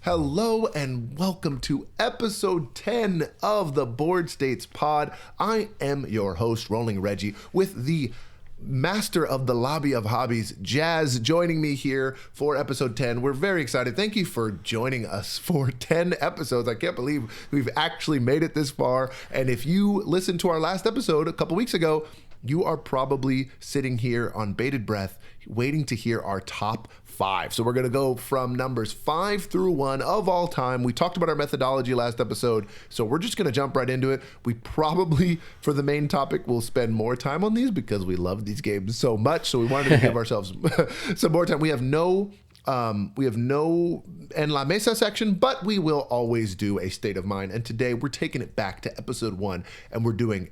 Hello and welcome to episode 10 of the Board States Pod. I am your host, Rolling Reggie, with the master of the lobby of hobbies, Jazz, joining me here for episode 10. We're very excited. Thank you for joining us for 10 episodes. I can't believe we've actually made it this far. And if you listened to our last episode a couple weeks ago, you are probably sitting here on bated breath, waiting to hear our top 5. So we're going to go from numbers 5 through 1 of all time. We talked about our methodology last episode, so we're just going to jump right into it. We probably, for the main topic, will spend more time on these because we love these games so much. So we wanted to give ourselves some more time. We have no En La Mesa section, but we will always do a state of mind. And today we're taking it back to episode 1, and we're doing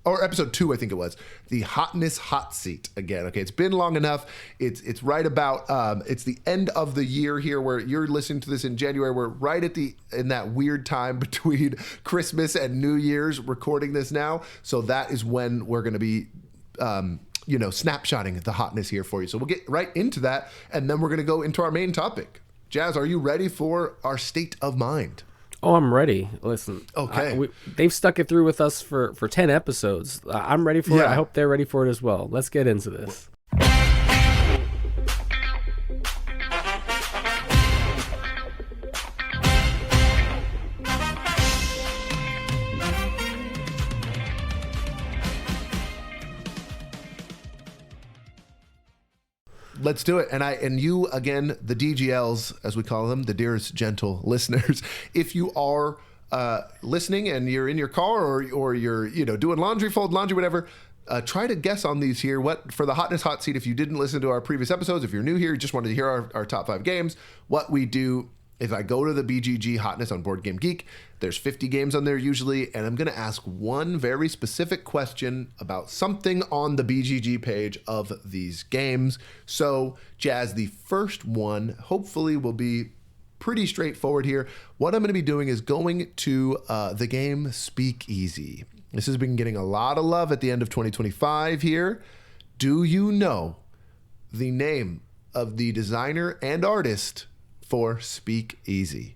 or episode 2, I think it was, the Hotness hot seat again. Okay, it's been long enough. It's right about it's the end of the year here, where you're listening to this in January. We're right in that weird time between Christmas and New Year's, recording this now. So that is when we're going to be snapshotting the hotness here for you. So we'll get right into that, and then we're going to go into our main topic. Jazz, are you ready for our state of mind? Oh, I'm ready. Listen, okay. They've stuck it through with us for 10 episodes. I'm ready for it. I hope they're ready for it as well. Let's get into this. Let's do it. And you, again, the DGLs, as we call them, the dearest gentle listeners, if you are listening and you're in your car or you're doing laundry, fold laundry, whatever, try to guess on these here. What for the Hotness hot seat, if you didn't listen to our previous episodes, if you're new here, you just wanted to hear our top 5 games, what we do is I go to the BGG Hotness on Board Game Geek. There's 50 games on there usually, and I'm going to ask one very specific question about something on the BGG page of these games. So, Jazz, the first one hopefully will be pretty straightforward here. What I'm going to be doing is going to the game Speakeasy. This has been getting a lot of love at the end of 2025 here. Do you know the name of the designer and artist for Speakeasy?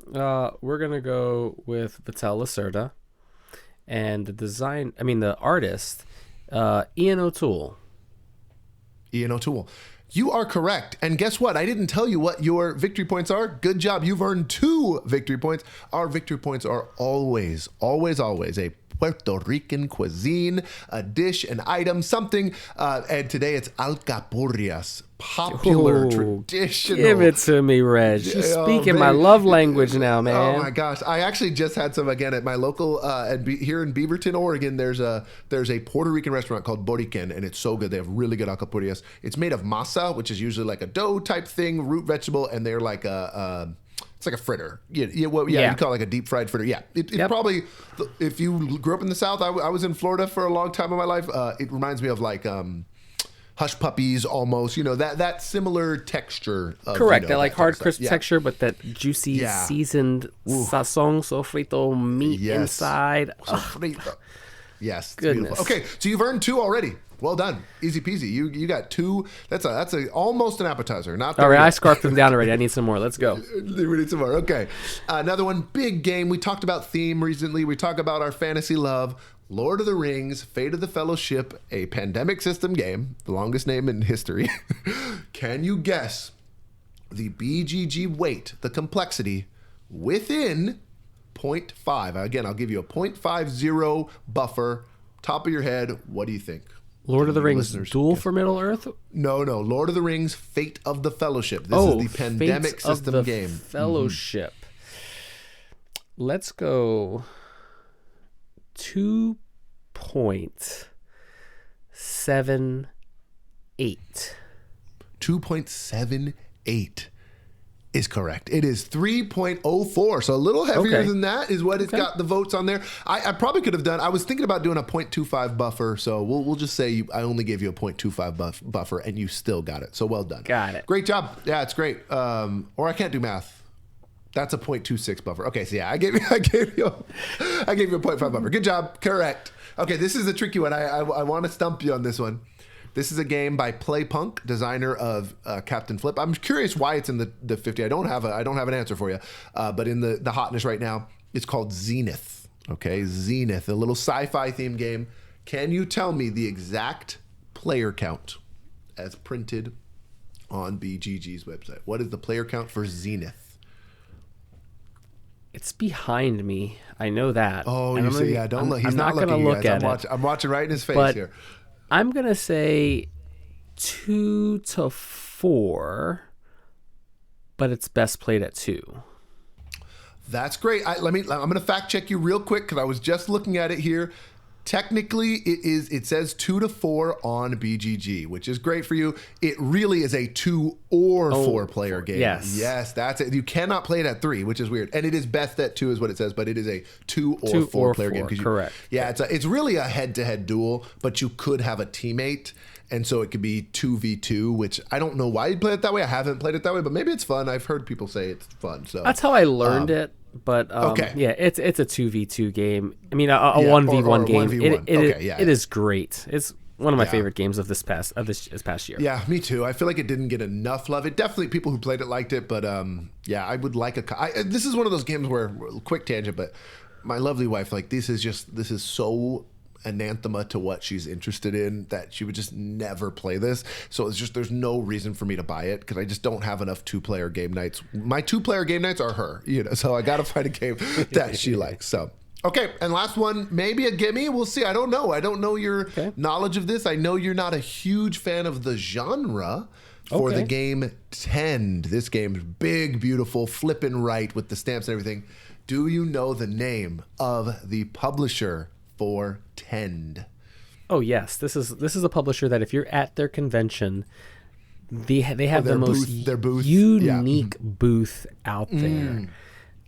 We're gonna go with Vital Lacerda, and the artist, Ian O'Toole. Ian O'Toole. You are correct. And guess what? I didn't tell you what your victory points are. Good job. You've earned 2 victory points. Our victory points are always a Puerto Rican cuisine, a dish, an item, something. And today it's alcapurrias, popular, traditional. Give it to me, Reg. You're speaking my love language now, man. Oh my gosh! I actually just had some again at my local here in Beaverton, Oregon. There's a Puerto Rican restaurant called Borican, and it's so good. They have really good alcapurrias. It's made of masa, which is usually like a dough type thing, root vegetable, and they're like it's like a fritter. You call it like a deep fried fritter. Yeah, it probably, if you grew up in the South, I was in Florida for a long time of my life. It reminds me of like hush puppies almost. That similar texture. Correct. That like hard crisp texture, but that juicy seasoned sazon sofrito meat inside. Sofrito. Yes. Goodness. Beautiful. Okay, so you've earned 2 already. Well done. Easy peasy. You got 2. That's a almost an appetizer. Not all right. I scarfed them down already. I need some more. Let's go. We need some more. Okay. Another one. Big game. We talked about theme recently. We talk about our fantasy love. Lord of the Rings, Fate of the Fellowship, a pandemic system game, the longest name in history. Can you guess the BGG weight, the complexity, within 0.5? Again, I'll give you a 0.50 buffer. Top of your head, what do you think? Lord of the Rings, Duel for Middle Earth? No. Lord of the Rings, Fate of the Fellowship. This is the pandemic system game. Fellowship. Mm-hmm. Let's go 2.78. 2.78 is correct. It is 3.04. So a little heavier than that is what it's got the votes on there. I probably could have done, I was thinking about doing a 0.25 buffer. So we'll just say I only gave you a 0.25 buffer and you still got it. So well done. Got it. Great job. Yeah, it's great. Or I can't do math. That's a 0.26 buffer. Okay, so yeah, I gave you a 0.5 buffer. Good job. Correct. Okay, this is a tricky one. I want to stump you on this one. This is a game by Playpunk, designer of Captain Flip. I'm curious why it's in the 50. I don't have an answer for you, but in the hotness right now, it's called Zenith. Okay, Zenith, a little sci-fi themed game. Can you tell me the exact player count as printed on BGG's website? What is the player count for Zenith? It's behind me. I know that. Oh, you see, yeah, don't look. He's not going to looking, look guys. at it. I'm watching right in his face here. I'm going to say 2 to 4, but it's best played at 2. That's great. I'm going to fact check you real quick because I was just looking at it here. Technically, it says 2 to 4 on BGG, which is great for you. It really is a 2 or 4 player game. Yes, that's it. You cannot play it at 3, which is weird. And it is best at 2 is what it says, but it is a 2 or 4 player game. Correct. It's really a head-to-head duel, but you could have a teammate. And so it could be 2v2, which I don't know why you'd play it that way. I haven't played it that way, but maybe it's fun. I've heard people say it's fun. So that's how I learned it. But okay. Yeah, it's a 2v2 game. I mean, a 1v1 game. 1v1. It is great. It's one of my favorite games of this past year. Yeah, me too. I feel like it didn't get enough love. It definitely, people who played it liked it, but I would like this is one of those games where, quick tangent, but my lovely wife, like this is so anathema to what she's interested in that she would just never play this. So it's just, there's no reason for me to buy it because I just don't have enough 2-player game nights. My 2-player game nights are her, so I got to find a game that she likes. So, okay. And last one, maybe a gimme. We'll see. I don't know your knowledge of this. I know you're not a huge fan of the genre for the game Tend. This game's big, beautiful, flipping right with the stamps and everything. Do you know the name of the publisher for Tend? Oh yes, this is a publisher that if you're at their convention, they have the most unique booth out there.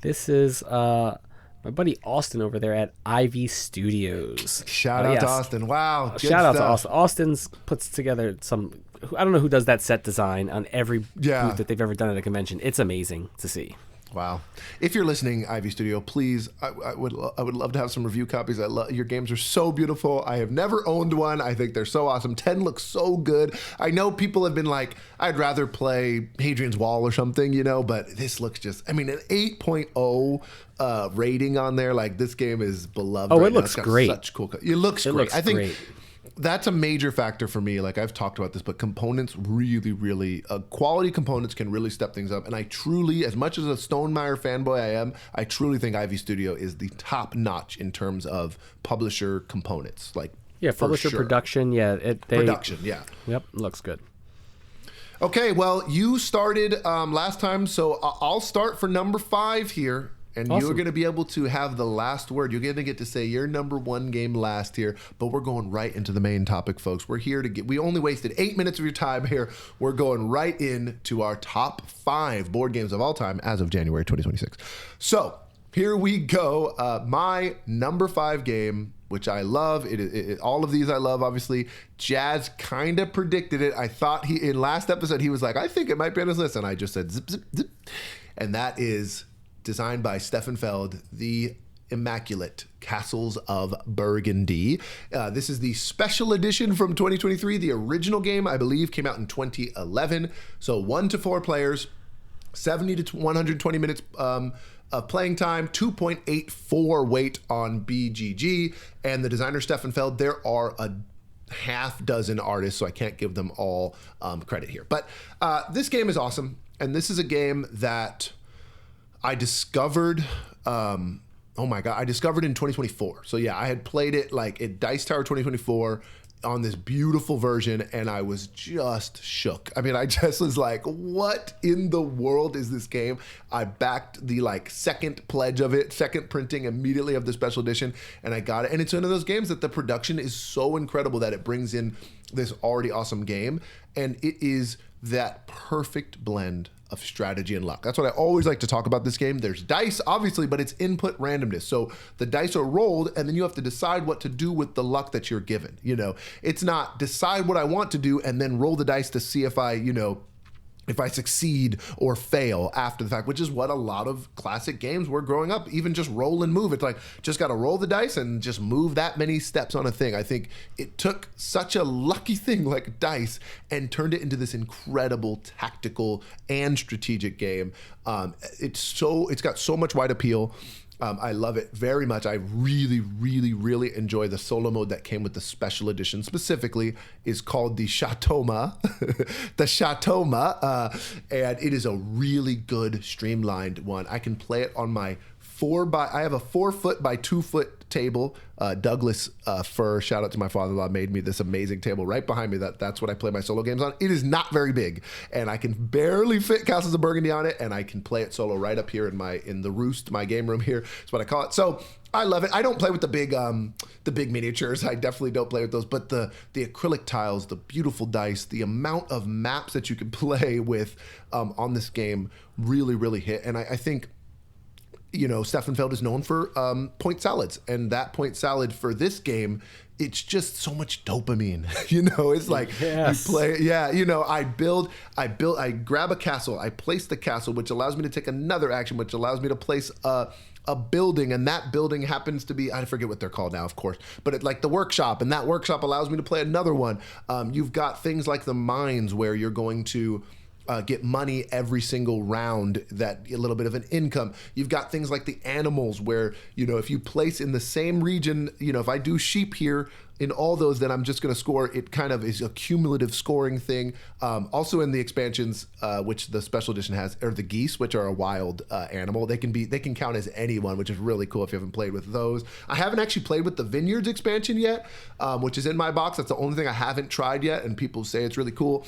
This is my buddy Austin over there at Ivy Studios. Shout out to Austin. Wow. Shout out to Austin. Austin's puts together some, I don't know who does that set design on every booth that they've ever done at a convention. It's amazing to see. Wow. If you're listening, Ivy Studio, please, I would love to have some review copies. Your games are so beautiful. I have never owned one. I think they're so awesome. 10 looks so good. I know people have been like, I'd rather play Hadrian's Wall or something, but this looks just, an 8.0 rating on there. Like, this game is beloved. Oh, it looks great. Such cool. It looks great. I think that's a major factor for me. Like, I've talked about this, but components really, quality components can really step things up. And I truly, as much as a Stonemaier fanboy I am, I truly think Ivy Studio is the top notch in terms of publisher components. Like, publisher production. Production. Yeah. Yep. Looks good. Okay. Well, you started last time, so I'll start for number 5 here. And You're going to be able to have the last word. You're going to get to say your number 1 game last here, but we're going right into the main topic, folks. We're here we only wasted 8 minutes of your time here. We're going right into our top 5 board games of all time as of January 2026. So here we go. My number 5 game, which I love. All of these I love, obviously. Jazz kind of predicted it. I thought in last episode, he was like, I think it might be on his list. And I just said, zip, zip, zip. And that is designed by Stefan Feld, the immaculate Castles of Burgundy. This is the special edition from 2023. The original game, I believe, came out in 2011. So 1 to 4 players, 70 to 120 minutes of playing time, 2.84 weight on BGG. And the designer, Stefan Feld, there are a half dozen artists, so I can't give them all credit here. But this game is awesome. And this is a game that I discovered, I discovered in 2024. So yeah, I had played it like at Dice Tower 2024 on this beautiful version, and I was just shook. I just was like, what in the world is this game? I backed the second pledge of it, second printing immediately of the special edition, and I got it. And it's one of those games that the production is so incredible that it brings in this already awesome game, and it is that perfect blend of strategy and luck. That's what I always like to talk about this game. There's dice, obviously, but it's input randomness. So the dice are rolled, and then you have to decide what to do with the luck that you're given. It's not decide what I want to do and then roll the dice to see if I, if I succeed or fail after the fact, which is what a lot of classic games were growing up. Even just roll and move. It's like, just got to roll the dice and just move that many steps on a thing. I think it took such a lucky thing like dice and turned it into this incredible tactical and strategic game. It's got so much wide appeal. I love it very much. I really, really, really enjoy the solo mode that came with the special edition. Specifically, is called the Chateauma, and it is a really good streamlined one. I can play it on my I have a 4 foot by 2 foot table. Douglas Fir, shout out to my father-in-law, made me this amazing table right behind me. That's what I play my solo games on. It is not very big, and I can barely fit Castles of Burgundy on it, and I can play it solo right up here in the roost, my game room here. That's what I call it. So I love it. I don't play with the big miniatures. I definitely don't play with those. But the acrylic tiles, the beautiful dice, the amount of maps that you can play with on this game really, really hit. And I think, Steffenfeld is known for point salads, and that point salad for this game, it's just so much dopamine. It's like, yes. You play, I grab a castle, I place the castle, which allows me to take another action, which allows me to place a building, and that building happens to be, I forget what they're called now, of course, but it's like the workshop, and that workshop allows me to play another one. You've got things like the mines where you're going to get money every single round, that a little bit of an income. You've got things like the animals where, if you place in the same region, if I do sheep here in all those, then I'm just going to score. It kind of is a cumulative scoring thing. Also in the expansions, which the special edition has, are the geese, which are a wild animal. They can count as anyone, which is really cool if you haven't played with those. I haven't actually played with the vineyards expansion yet, which is in my box. That's the only thing I haven't tried yet, and people say it's really cool.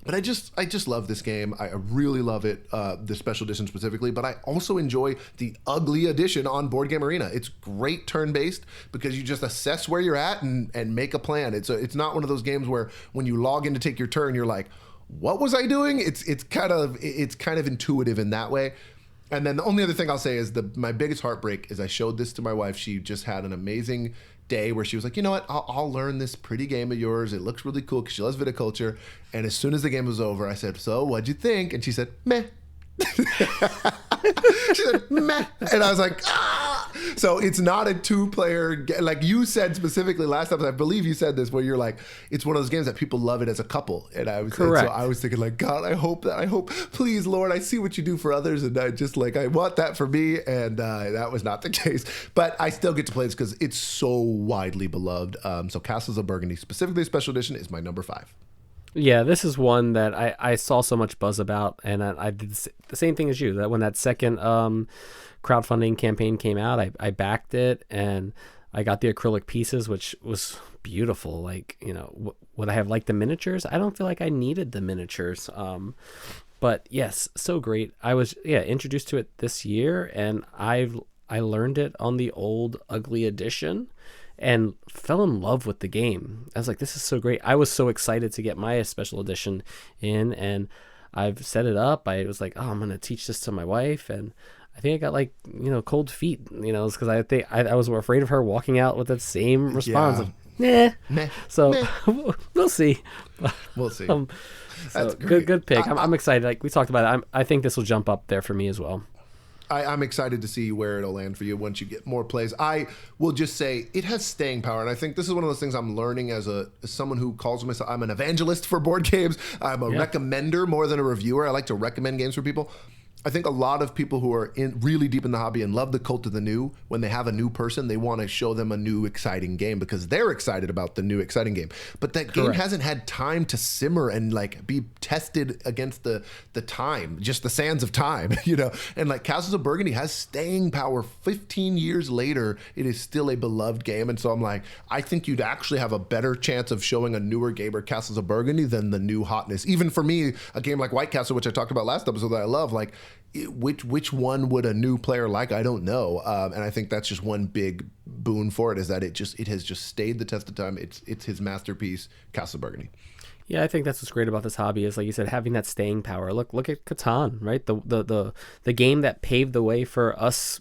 But I just love this game. I really love it, the special edition specifically, but I also enjoy the ugly edition on Board Game Arena. It's great turn-based because you just assess where you're at and make a plan. It's not one of those games where when you log in to take your turn, you're like, what was I doing? It's kind of intuitive in that way. And then the only other thing I'll say is my biggest heartbreak is I showed this to my wife. She just had an amazing day where she was like, you know what, I'll learn this pretty game of yours. It looks really cool because she loves viticulture. And as soon as the game was over, I said, so what'd you think? And she said, meh. She said, meh. And I was like, ah. So it's not a 2-player, like you said specifically last time, I believe you said this, where you're like, it's one of those games that people love it as a couple. And I was correct. So I was thinking like, God, I hope, please, Lord, I see what you do for others, and I want that for me. And that was not the case. But I still get to play this because it's so widely beloved. So Castles of Burgundy, specifically special edition, is my number 5. Yeah, this is one that I saw so much buzz about, and I did the same thing as you. That when that second crowdfunding campaign came out, I backed it, and I got the acrylic pieces, which was beautiful. Like, would I have liked the miniatures? I don't feel like I needed the miniatures. But yes, so great. I was introduced to it this year, and I learned it on the old ugly edition and fell in love with the game. I was like, this is so great. I was so excited to get my special edition in, and I've set it up. I was like, I'm going to teach this to my wife. And I think I got cold feet, because I think I was afraid of her walking out with that same response of, nah. So we'll see. We'll see. So good pick. I'm excited. Like we talked about it. I think this will jump up there for me as well. I'm excited to see where it'll land for you once you get more plays. I will just say it has staying power, and I think this is one of those things I'm learning as someone who calls myself, I'm an evangelist for board games. I'm a recommender more than a reviewer. I like to recommend games for people. I think a lot of people who are really deep in the hobby and love the cult of the new, when they have a new person, they want to show them a new exciting game because they're excited about the new exciting game. But that game hasn't had time to simmer and be tested against the time, just the sands of time, And like Castles of Burgundy has staying power. 15 years later, it is still a beloved game. And so I'm like, I think you'd actually have a better chance of showing a newer game or Castles of Burgundy than the new Hotness. Even for me, a game like White Castle, which I talked about last episode that I love, like, which one would a new player like? I don't know, and I think that's just one big boon for it, is that it has just stayed the test of time. It's his masterpiece, Castle of Burgundy. Yeah, I think that's what's great about this hobby is, like you said, having that staying power. Look at Catan, right? The game that paved the way for us,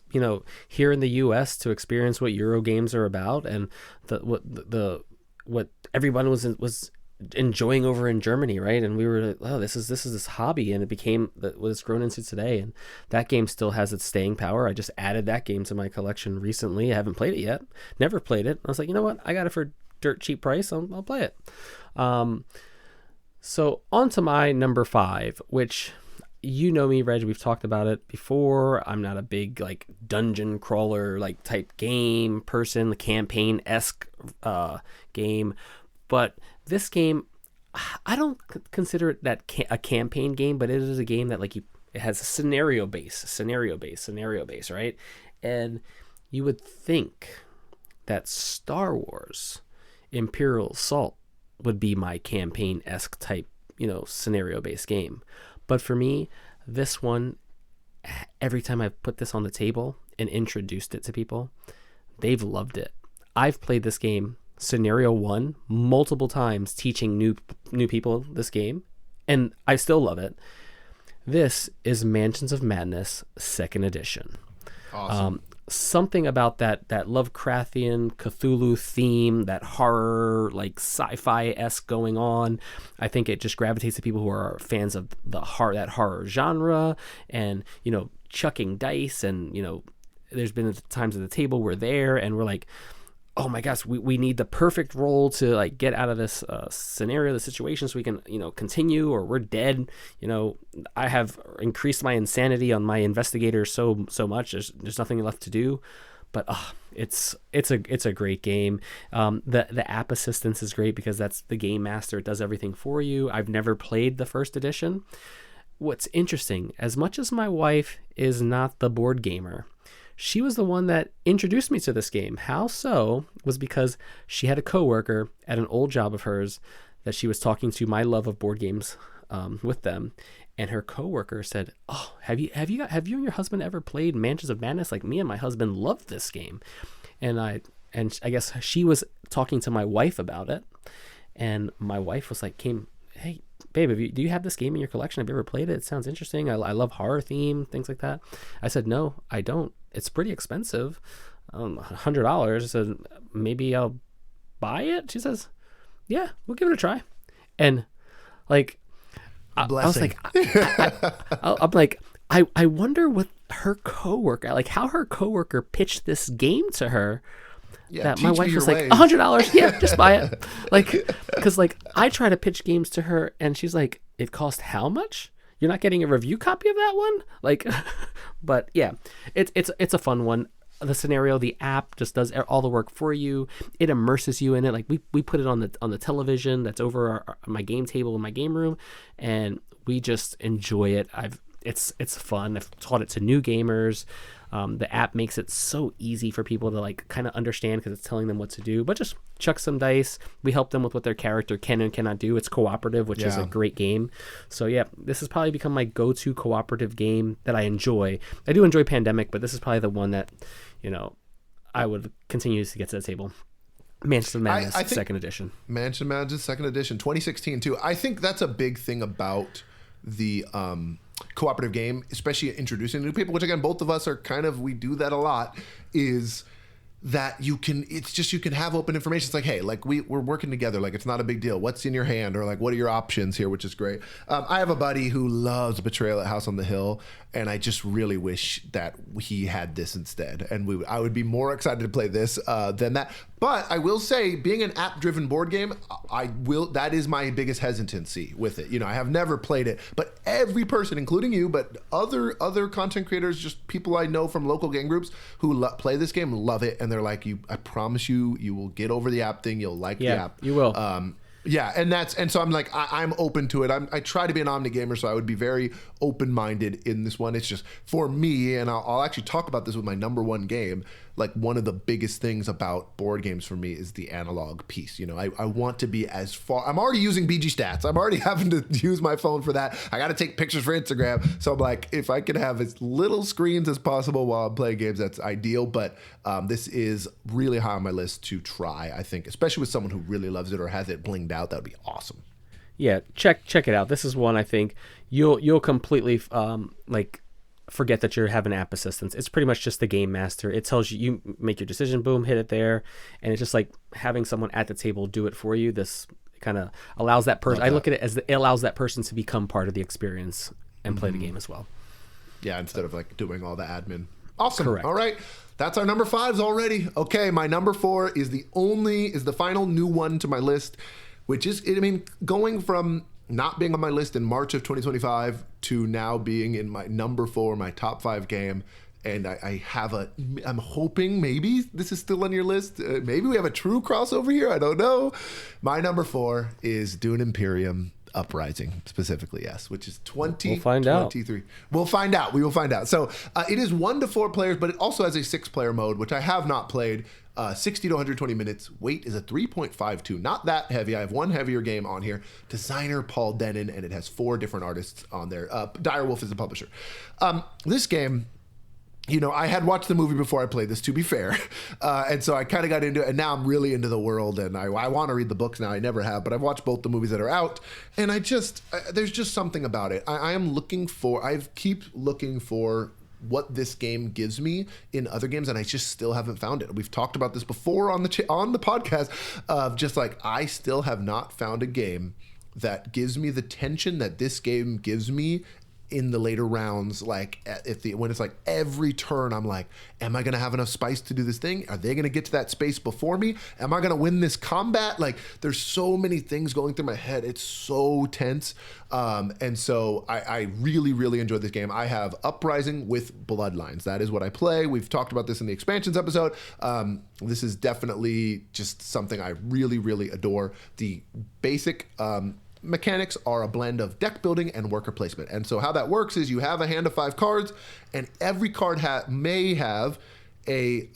here in the U.S. to experience what Euro games are about, and what everyone was enjoying over in Germany, right? And we were like, oh, this is this hobby, and it became what it's grown into today. And that game still has its staying power. I just added that game to my collection recently. I haven't played it yet. Never played it. I was like, you know what? I got it for dirt cheap price. I'll play it. So on to my number 5, which, you know me, Reg, we've talked about it before. I'm not a big like dungeon crawler like type game person, the campaign-esque game. But this game, I don't consider it that a campaign game, but it is a game that like it has a scenario base, right? And you would think that Star Wars Imperial Assault would be my campaign-esque type, scenario-based game. But for me, this one, every time I've put this on the table and introduced it to people, they've loved it. I've played this game, Scenario 1, multiple times, teaching new people this game, and I still love it. This is Mansions of Madness 2nd Edition. Awesome. Something about that Lovecraftian Cthulhu theme, that horror, like sci-fi-esque going on. I think it just gravitates to people who are fans of that horror genre, and chucking dice, and there's been times at the table we're there and we're like, oh my gosh, we need the perfect roll to like get out of this scenario, the situation, so we can continue, or we're dead. I have increased my insanity on my investigator so much. There's nothing left to do. But it's a great game. The app assistance is great because that's the game master. It does everything for you. I've never played the 1st edition. What's interesting, as much as my wife is not the board gamer, she was the one that introduced me to this game. How so? Was because she had a coworker at an old job of hers that she was talking to my love of board games with them, and her coworker said, "Oh, have you and your husband ever played Mansions of Madness? Like, me and my husband love this game." And I guess she was talking to my wife about it, and my wife was like, "Hey, babe, do you have this game in your collection? Have you ever played it? It sounds interesting. I love horror theme, things like that." I said, "No, I don't. It's pretty expensive, $100. I said, "Maybe I'll buy it." She says, "Yeah, we'll give it a try." And like, I was like, I'm like, I wonder what her coworker, like how her coworker pitched this game to her. Yeah, that my wife was like, $100. Yeah, just buy it. Like, because like I try to pitch games to her, and she's like, "It cost how much? You're not getting a review copy of that one?" Like, but yeah, it's a fun one. The scenario, the app just does all the work for you. It immerses you in it. Like we put it on the television that's over my game table in my game room, and we just enjoy it. It's fun. I've taught it to new gamers. The app makes it so easy for people to like kind of understand because it's telling them what to do. But just chuck some dice. We help them with what their character can and cannot do. It's cooperative, which is a great game. So yeah, this has probably become my go-to cooperative game that I enjoy. I do enjoy Pandemic, but this is probably the one that I would continue to get to the table. Mansions of Madness 2nd Edition. Mansions of Madness 2nd Edition, 2016 too. I think that's a big thing about the cooperative game, especially introducing new people, which again, both of us are we do that a lot, is that you can have open information. It's like, hey, like we're working together, like it's not a big deal. What's in your hand, or like what are your options here, which is great. I have a buddy who loves Betrayal at House on the Hill, and I just really wish that he had this instead, and I would be more excited to play this than that. But I will say, being an app-driven board game, that is my biggest hesitancy with it. I have never played it, but every person, including you, but other content creators, just people I know from local game groups who play this game, love it, and they're like, I promise you will get over the app thing. You'll like the app. You will. Yeah, and so I'm like, I'm open to it. I try to be an omni gamer, so I would be very open-minded in this one. It's just for me, and I'll actually talk about this with my number one game. Like, one of the biggest things about board games for me is the analog piece. I want to be as far. I'm already using BG Stats. I'm already having to use my phone for that. I got to take pictures for Instagram. So I'm like, if I can have as little screens as possible while I'm playing games, that's ideal. But this is really high on my list to try, I think, especially with someone who really loves it or has it blinged out. That would be awesome. Yeah, check it out. This is one I think you'll completely forget that you're having app assistance. It's pretty much just the game master. It tells you make your decision, boom, hit it there, and it's just like having someone at the table do it for you. This kind of allows that person. I look at it as it allows that person to become part of the experience and play the game as well. Yeah, instead of like doing all the admin. Awesome. Correct. All right. That's our number 5s already. Okay, my number 4 is the final new one to my list, which is, I mean, going from not being on my list in March of 2025 to now being in my number 4, my top 5 game. And I'm hoping maybe this is still on your list. Maybe we have a true crossover here. I don't know. My number 4 is Dune Imperium Uprising, specifically, yes, which is 2023. We'll find out. We will find out. So it is 1 to 4 players, but it also has a 6-player mode, which I have not played. 60 to 120 minutes. Weight is a 3.52. Not that heavy. I have one heavier game on here. Designer Paul Dennen, and it has 4 different artists on there. Direwolf is the publisher. This game, you know, I had watched the movie before I played this, to be fair. And so I kind of got into it, and now I'm really into the world, and I want to read the books now. I never have, but I've watched both the movies that are out, and there's just something about it. I keep looking for what this game gives me in other games, and I just still haven't found it. We've talked about this before on the podcast of just like, I still have not found a game that gives me the tension that this game gives me in the later rounds. Like when it's like every turn I'm like, am I gonna have enough spice to do this thing? Are they gonna get to that space before me? Am I gonna win this combat? Like, there's so many things going through my head. It's so tense. And so I really, really enjoyed this game. I have Uprising with Bloodlines. That is what I play. We've talked about this in the expansions episode. This is definitely just something I really, really adore. The basic mechanics are a blend of deck building and worker placement. And so how that works is you have a hand of 5 cards, and every card may have a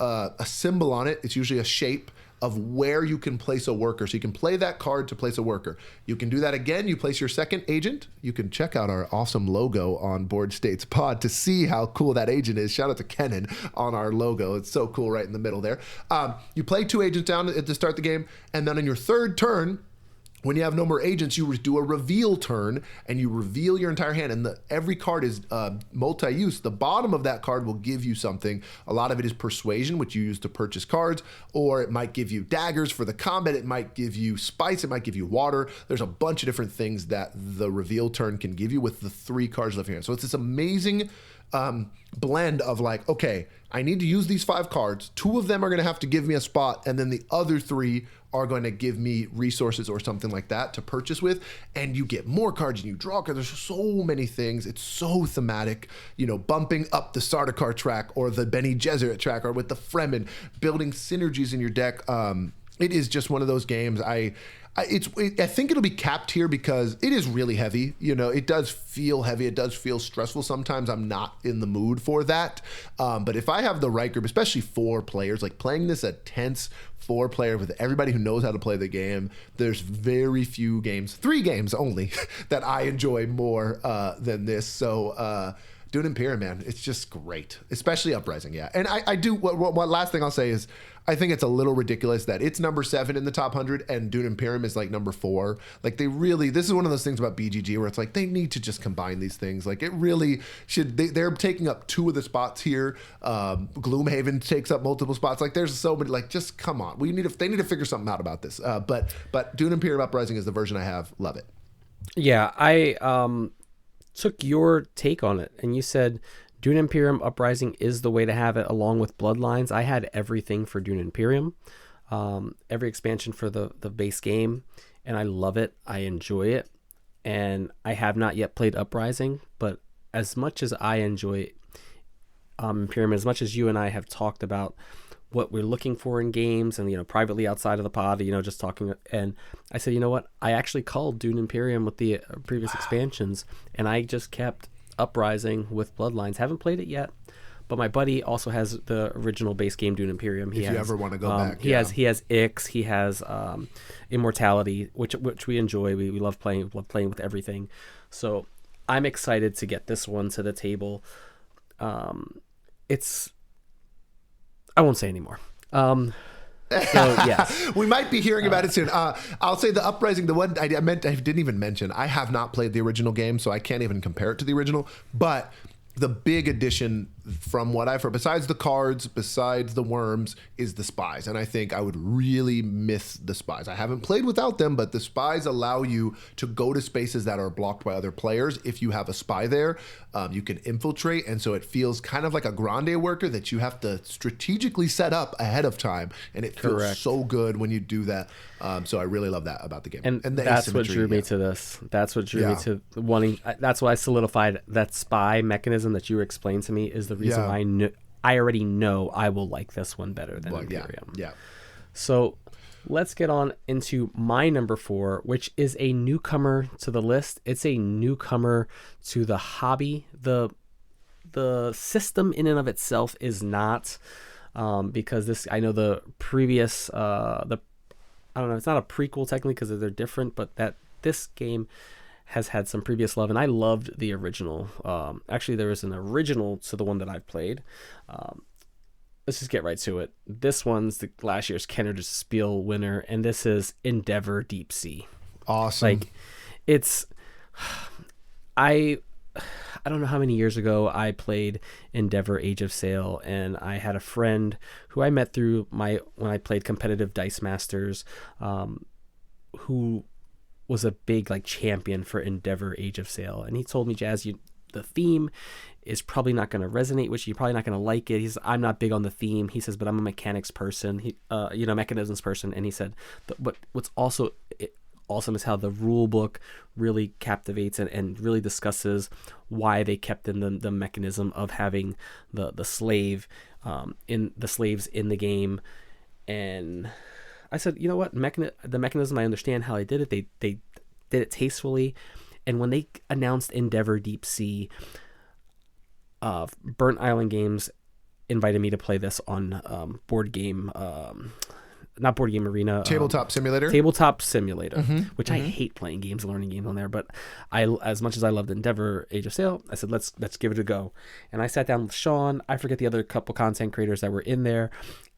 symbol on it. It's usually a shape of where you can place a worker. So you can play that card to place a worker. You can do that again. You place your second agent. You can check out our awesome logo on boardstatespod to see how cool that agent is. Shout out to Kenan on our logo. It's so cool right in the middle there. You play 2 agents down to start the game, and then on your third turn, when you have no more agents, you do a reveal turn, and you reveal your entire hand, and every card is multi-use. The bottom of that card will give you something. A lot of it is persuasion, which you use to purchase cards, or it might give you daggers for the combat. It might give you spice. It might give you water. There's a bunch of different things that the reveal turn can give you with the 3 cards left in your hand. So it's this amazing blend of like, okay, I need to use these 5 cards. 2 of them are going to have to give me a spot, and then the other 3 are going to give me resources or something like that to purchase with. And you get more cards and you draw cards. There's so many things. It's so thematic, you know, bumping up the Sardaukar track or the Bene Gesserit track, or with the Fremen, building synergies in your deck. It is just one of those games. I think it'll be capped here because it is really heavy. You know, it does feel heavy. It does feel stressful. Sometimes I'm not in the mood for that. But if I have the right group, especially 4 players, like playing this a tense 4-player with everybody who knows how to play the game, there's very few games, 3 games only, that I enjoy more than this. So Dune Imperium, man, it's just great, especially Uprising. Yeah. And I do, what last thing I'll say is, I think it's a little ridiculous that it's number 7 in the top 100 and Dune Imperium is like number 4. Like, this is one of those things about BGG where it's like, they need to just combine these things. Like, it really should, they're taking up 2 of the spots here. Gloomhaven takes up multiple spots. Like, there's so many, like, just come on. They need to figure something out about this. But Dune Imperium Uprising is the version I have. Love it. Yeah, I took your take on it, and you said Dune Imperium Uprising is the way to have it, along with Bloodlines. I had everything for Dune Imperium, every expansion for the base game, and I love it. I enjoy it, and I have not yet played Uprising, but as much as I enjoy Imperium, as much as you and I have talked about what we're looking for in games, and, you know, privately outside of the pod, you know, just talking, and I said, you know what, I actually called Dune Imperium with the previous expansions, and I just kept Uprising with Bloodlines. Haven't played it yet, but my buddy also has the original base game Dune Imperium. If you ever want to go back, he has Ix, he has Immortality, which we enjoy. We love playing with everything. So I'm excited to get this one to the table. It's, I won't say anymore. So, yes. We might be hearing about it soon. I'll say the Uprising, the one I didn't even mention, I have not played the original game, so I can't even compare it to the original. But the big addition from what I've heard, besides the cards, besides the worms, is the spies. And I think I would really miss the spies. I haven't played without them, but the spies allow you to go to spaces that are blocked by other players. If you have a spy there, you can infiltrate. And so it feels kind of like a grande worker that you have to strategically set up ahead of time. And it feels so good when you do that. So I really love that about the game. And that's what drew me to this. That's what drew me to wanting. That's why I solidified that spy mechanism that you explained to me is the reason why I already know I will like this one better than Imperium. Yeah. So let's get on into my number 4, which is a newcomer to the list. It's a newcomer to the hobby. The system in and of itself is not, because this, I know the previous, I don't know, it's not a prequel technically because they're different, but that this game has had some previous love, and I loved the original. Actually, there is an original to the one that I've played. Let's just get right to it. This one's last year's Kenner Spiel winner, and this is Endeavor Deep Sea. Awesome. Like, it's... I don't know how many years ago I played Endeavor Age of Sail, and I had a friend who I met through when I played competitive Dice Masters, who was a big champion for Endeavor Age of Sail, and he told me, Jazz, the theme is probably not going to resonate with you. You're probably not going to like it. He says, I'm not big on the theme. He says, but I'm a mechanics person. Mechanisms person. And he said, what's also awesome is how the rule book really captivates and really discusses why they kept in the mechanism of having the slaves in the game. And I said, you know what, the mechanism, I understand how they did it. They did it tastefully. And when they announced Endeavor Deep Sea, Burnt Island Games invited me to play this on board game, not board game arena. Tabletop Simulator. Which I hate playing games and learning games on there. But as much as I loved Endeavor Age of Sail, I said, let's give it a go. And I sat down with Sean. I forget the other couple content creators that were in there.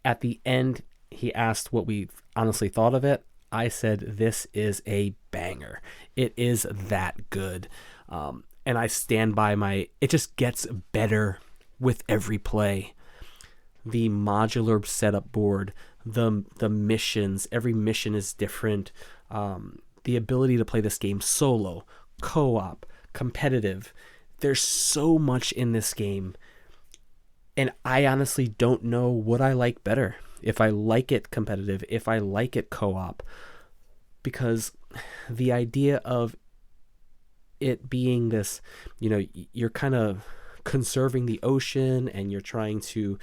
At the end, he asked what we honestly thought of it. I said, this is a banger. It is that good. And I stand by it just gets better with every play. The modular setup board, the missions, every mission is different. The ability to play this game solo, co-op, competitive. There's so much in this game. And I honestly don't know what I like better. If I like it competitive, if I like it co-op, because the idea of it being this, you're kind of conserving the ocean and you're trying to,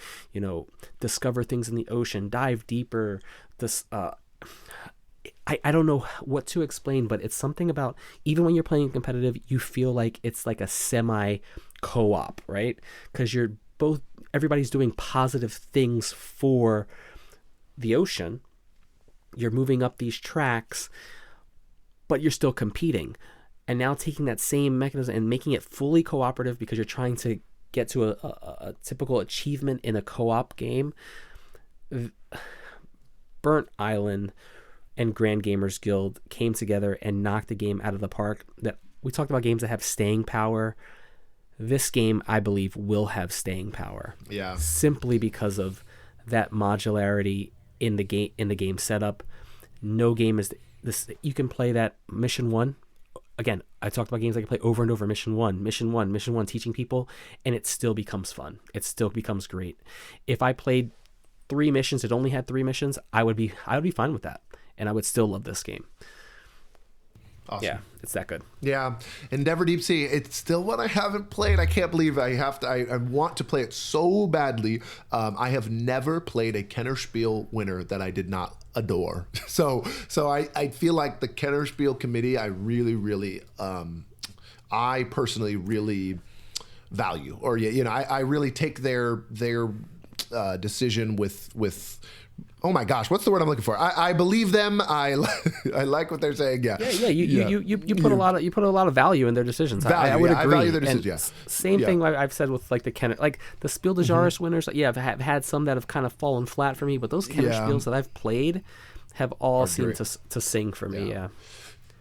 discover things in the ocean, dive deeper. This, I don't know what to explain, but it's something about, even when you're playing competitive, you feel like it's like a semi co-op, right? Because everybody's doing positive things for the ocean. You're moving up these tracks, but you're still competing. And now taking that same mechanism and making it fully cooperative because you're trying to get to a typical achievement in a co-op game. Burnt Island and Grand Gamers Guild came together and knocked the game out of the park. That we talked about games that have staying power. This game, I believe, will have staying power. Yeah. Simply because of that modularity in the game setup. No game is this. You can play that mission 1. Again, I talked about games I can play over and over. Mission one, teaching people, and it still becomes fun. It still becomes great. If I played 3 missions, it only had 3 missions, I would be fine with that, and I would still love this game. Awesome. Yeah, it's that good. Yeah, Endeavor Deep Sea. It's still one I haven't played. I can't believe I have to. I want to play it so badly. I have never played a Kenner Spiel winner that I did not adore. So I feel like the Kenner Spiel committee, I really, really, I personally really value, or I really take their decision with. Oh my gosh, what's the word I'm looking for? I believe them. I like what they're saying. Yeah. You put a lot of value in their decisions. I would agree. I value their decisions. Same thing I've said with the Kenner, the Spiel des Jahres winners. Yeah, I've had some that have kind of fallen flat for me, but those Kenner Spiels that I've played have all seemed to sing for me. Yeah.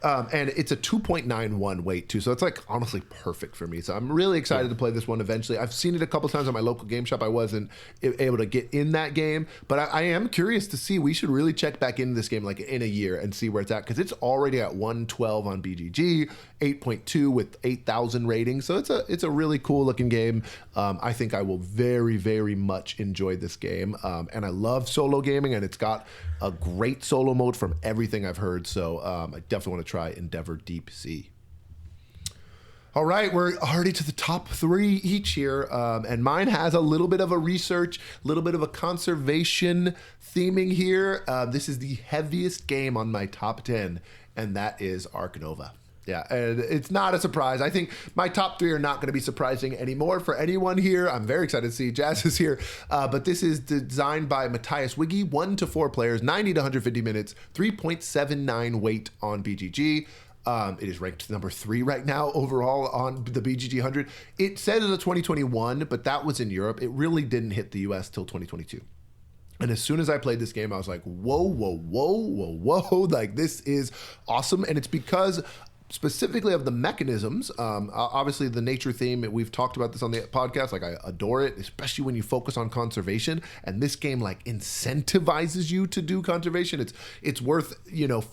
And it's a 2.91 weight too, so it's like honestly perfect for me. So I'm really excited to play this one eventually. I've seen it a couple times at my local game shop. I wasn't able to get in that game, but I am curious to see. We should really check back into this game like in a year and see where it's at, because it's already at 112 on BGG, 8.2 with 8,000 ratings. So it's a really cool looking game. I think I will very, very much enjoy this game, and I love solo gaming, and it's got a great solo mode from everything I've heard. So I definitely want to try Endeavor Deep Sea. All right, we're already to the top 3 each here, and mine has a little bit of a research, a little bit of a conservation theming here. This is the heaviest game on my top 10, and that is Ark Nova. Yeah, and it's not a surprise. I think my top 3 are not going to be surprising anymore for anyone here. I'm very excited to see Jazz is here. But this is designed by Matthias Wiggy, 1 to 4 players, 90 to 150 minutes, 3.79 weight on BGG. It is ranked number 3 right now overall on the BGG 100. It says it's a 2021, but that was in Europe. It really didn't hit the US till 2022. And as soon as I played this game, I was like, whoa, whoa, whoa, whoa, whoa. Like, this is awesome. And it's because specifically of the mechanisms. Obviously the nature theme, we've talked about this on the podcast. Like, I adore it, especially when you focus on conservation, and this game like incentivizes you to do conservation. It's worth,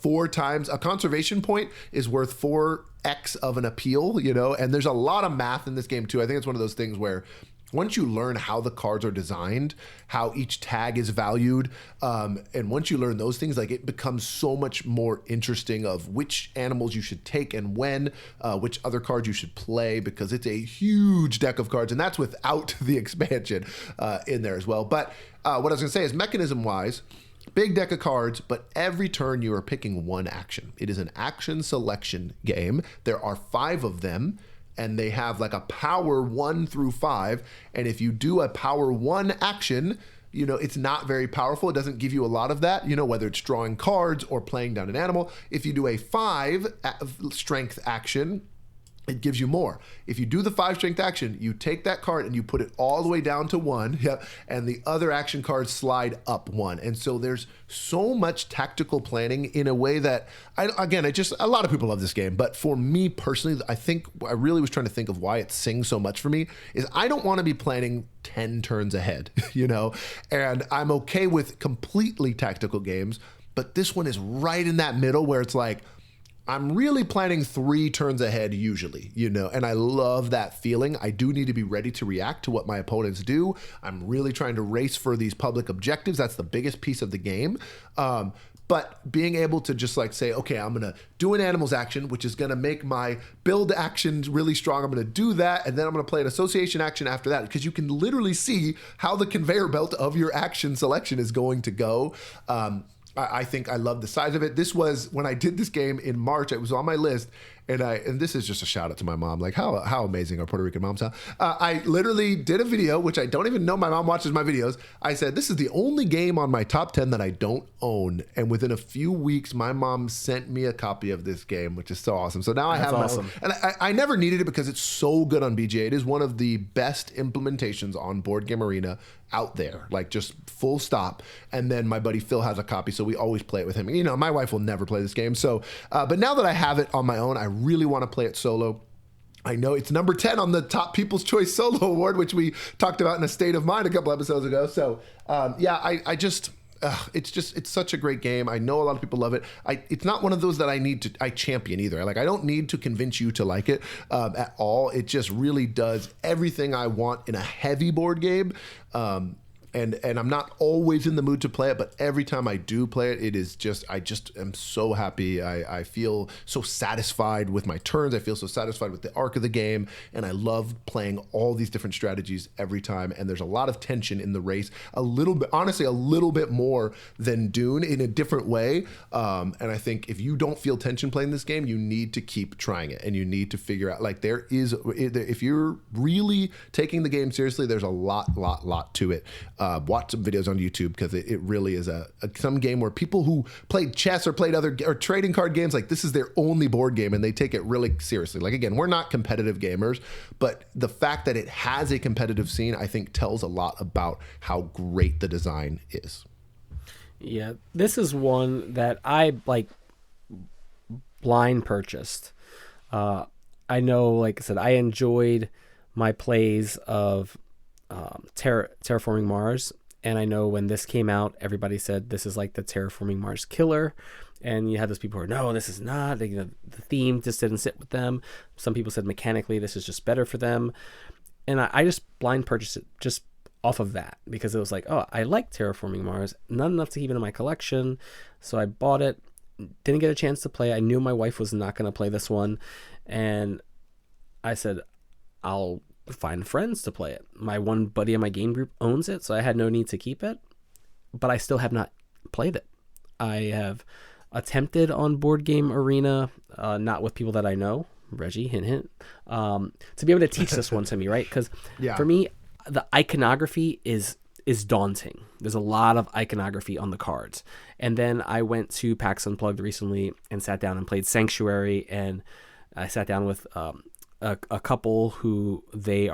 4 times a conservation point is worth 4x of an appeal, and there's a lot of math in this game too. I think it's one of those things where once you learn how the cards are designed, how each tag is valued, and once you learn those things, like, it becomes so much more interesting of which animals you should take and when, which other cards you should play, because it's a huge deck of cards, and that's without the expansion in there as well. But what I was going to say is, mechanism-wise, big deck of cards, but every turn you are picking one action. It is an action selection game. There are 5 of them, and they have like a power 1 through 5. And if you do a power 1 action, it's not very powerful. It doesn't give you a lot of that, whether it's drawing cards or playing down an animal. If you do a 5 strength action, it gives you more. If you do the 5 strength action, you take that card and you put it all the way down to 1, and the other action cards slide up 1. And so there's so much tactical planning in a way that, a lot of people love this game, but for me personally, I really was trying to think of why it sings so much for me, is I don't want to be planning 10 turns ahead, and I'm okay with completely tactical games, but this one is right in that middle where it's like, I'm really planning 3 turns ahead usually, and I love that feeling. I do need to be ready to react to what my opponents do. I'm really trying to race for these public objectives. That's the biggest piece of the game. But being able to just like say, okay, I'm going to do an animals action, which is going to make my build action really strong. I'm going to do that, and then I'm going to play an association action after that, because you can literally see how the conveyor belt of your action selection is going to go. I think I love the size of it. This was, when I did this game in March, it was on my list, and this is just a shout out to my mom. Like, how amazing are Puerto Rican moms, huh? I literally did a video, which I don't even know my mom watches my videos. I said, this is the only game on my top 10 that I don't own. And within a few weeks, my mom sent me a copy of this game, which is so awesome. So now I have my own. And I never needed it because it's so good on BGA. It is one of the best implementations on Board Game Arena out there, like, just full stop. And then my buddy Phil has a copy, so we always play it with him. My wife will never play this game. So, but now that I have it on my own, I really want to play it solo. I know it's number 10 on the top People's Choice Solo Award, which we talked about in A State of Mind a couple episodes ago. So, it's such a great game. I know a lot of people love it. It's not one of those that I champion either. Like, I don't need to convince you to like it at all. It just really does everything I want in a heavy board game. And I'm not always in the mood to play it, but every time I do play it, it is just, I just am so happy. I feel so satisfied with my turns. I feel so satisfied with the arc of the game, and I love playing all these different strategies every time. And there's a lot of tension in the race, a little bit more than Dune in a different way. And I think if you don't feel tension playing this game, you need to keep trying it, and you need to figure out, like, if you're really taking the game seriously, there's a lot to it. Watch some videos on YouTube, because it really is some game where people who played chess or played other or trading card games, like, this is their only board game, and they take it really seriously. Like, again, we're not competitive gamers, but the fact that it has a competitive scene, I think, tells a lot about how great the design is. Yeah, this is one that I like. blind purchased. I know, like I said, I enjoyed my plays of Terraforming Mars, and I know when this came out, everybody said this is like the Terraforming Mars killer, and you had those people who are, no, this is not. The theme just didn't sit with them. Some people said mechanically this is just better for them, and I just blind purchased it just off of that because it was like, oh, I like Terraforming Mars, not enough to keep it in my collection, so I bought it. Didn't get a chance to play. I knew my wife was not going to play this one, and I said, I'll find friends to play it. My one buddy in my game group owns it, so I had no need to keep it, but I still have not played it. I have attempted on Board Game Arena, not with people that I know, Reggie, hint, hint, to be able to teach this one to me, right? Because for me, the iconography is daunting. There's a lot of iconography on the cards. And then I went to PAX Unplugged recently and sat down and played Sanctuary, and I sat down with a couple who they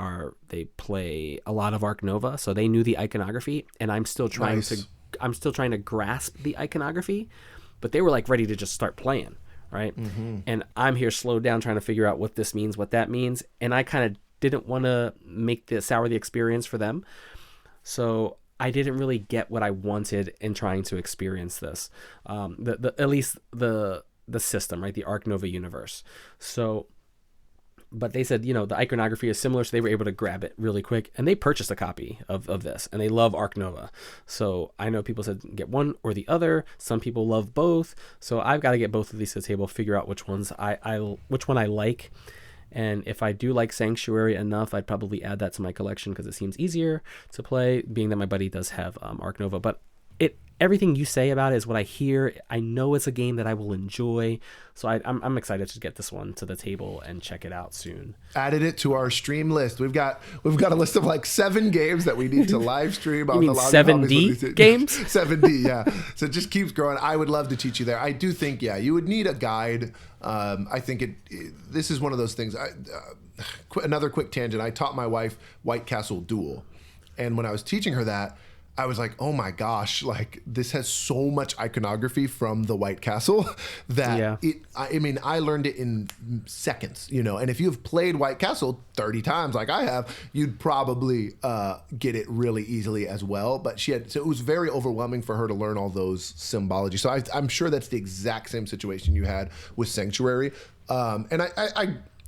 play a lot of Arc Nova, so they knew the iconography, and I'm still trying to grasp the iconography, but they were like ready to just start playing, right? Mm-hmm. And I'm here slowed down trying to figure out what this means, what that means, and I kind of didn't want to sour the experience for them. So I didn't really get what I wanted in trying to experience this, at least the system, right? The Arc Nova universe. So, but they said, the iconography is similar, so they were able to grab it really quick, and they purchased a copy of this, and they love Arc Nova. So I know people said get one or the other. Some people love both. So I've got to get both of these to the table, figure out which one I like. And if I do like Sanctuary enough, I'd probably add that to my collection because it seems easier to play, being that my buddy does have Arc Nova. But everything you say about it is what I hear. I know it's a game that I will enjoy. So I'm excited to get this one to the table and check it out soon. Added it to our stream list. We've got a list of like 7 games that we need to live stream. You mean 7D games? 7D, yeah. So it just keeps growing. I would love to teach you there. I do think, you would need a guide. I think this is one of those things. Another quick tangent. I taught my wife White Castle Duel. And when I was teaching her that, I was like, oh my gosh, like this has so much iconography from the White Castle that I learned it in seconds, and if you've played White Castle 30 times like I have, you'd probably get it really easily as well. But so it was very overwhelming for her to learn all those symbology. So I'm sure that's the exact same situation you had with Sanctuary. And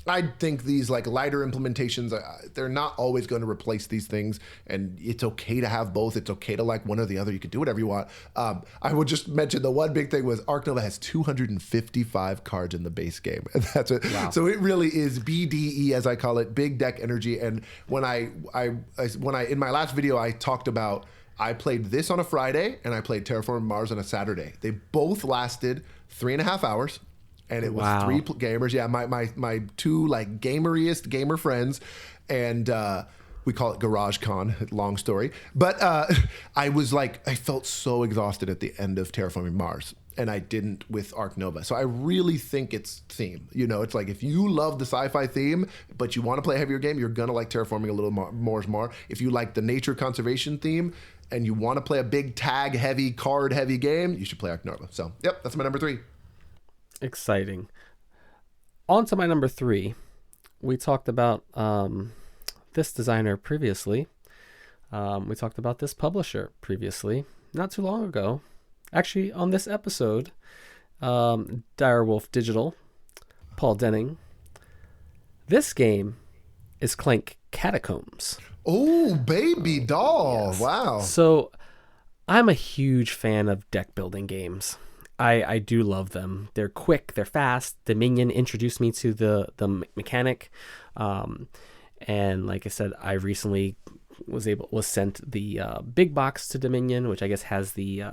I think these like lighter implementations, they're not always going to replace these things, and it's okay to have both. It's okay to like one or the other. You can do whatever you want. I would just mention the one big thing was Arc Nova has 255 cards in the base game, and that's it. Wow. So it really is BDE, as I call it, big deck energy. And when I in my last video I talked about, I played this on a Friday and I played Terraforming Mars on a Saturday. They both lasted 3.5 hours. And it was 3 gamers. Yeah, my 2 like gameriest gamer friends, and we call it Garage Con. Long story, but I felt so exhausted at the end of Terraforming Mars, and I didn't with Arc Nova. So I really think it's theme. It's like if you love the sci-fi theme, but you want to play a heavier game, you're gonna like Terraforming a little more. If you like the nature conservation theme and you want to play a big tag heavy, card heavy game, you should play Arc Nova. So yep, that's my number 3. Exciting. On to my number 3. We talked about this designer previously. We talked about this publisher previously, not too long ago. Actually, on this episode, Direwolf Digital, Paul Denning. This game is Clank Catacombs. Oh, baby doll. Yes. Wow. So I'm a huge fan of deck building games. I do love them. They're quick, they're fast. Dominion introduced me to the mechanic, and like I said, I recently was sent the big box to Dominion, which I guess has the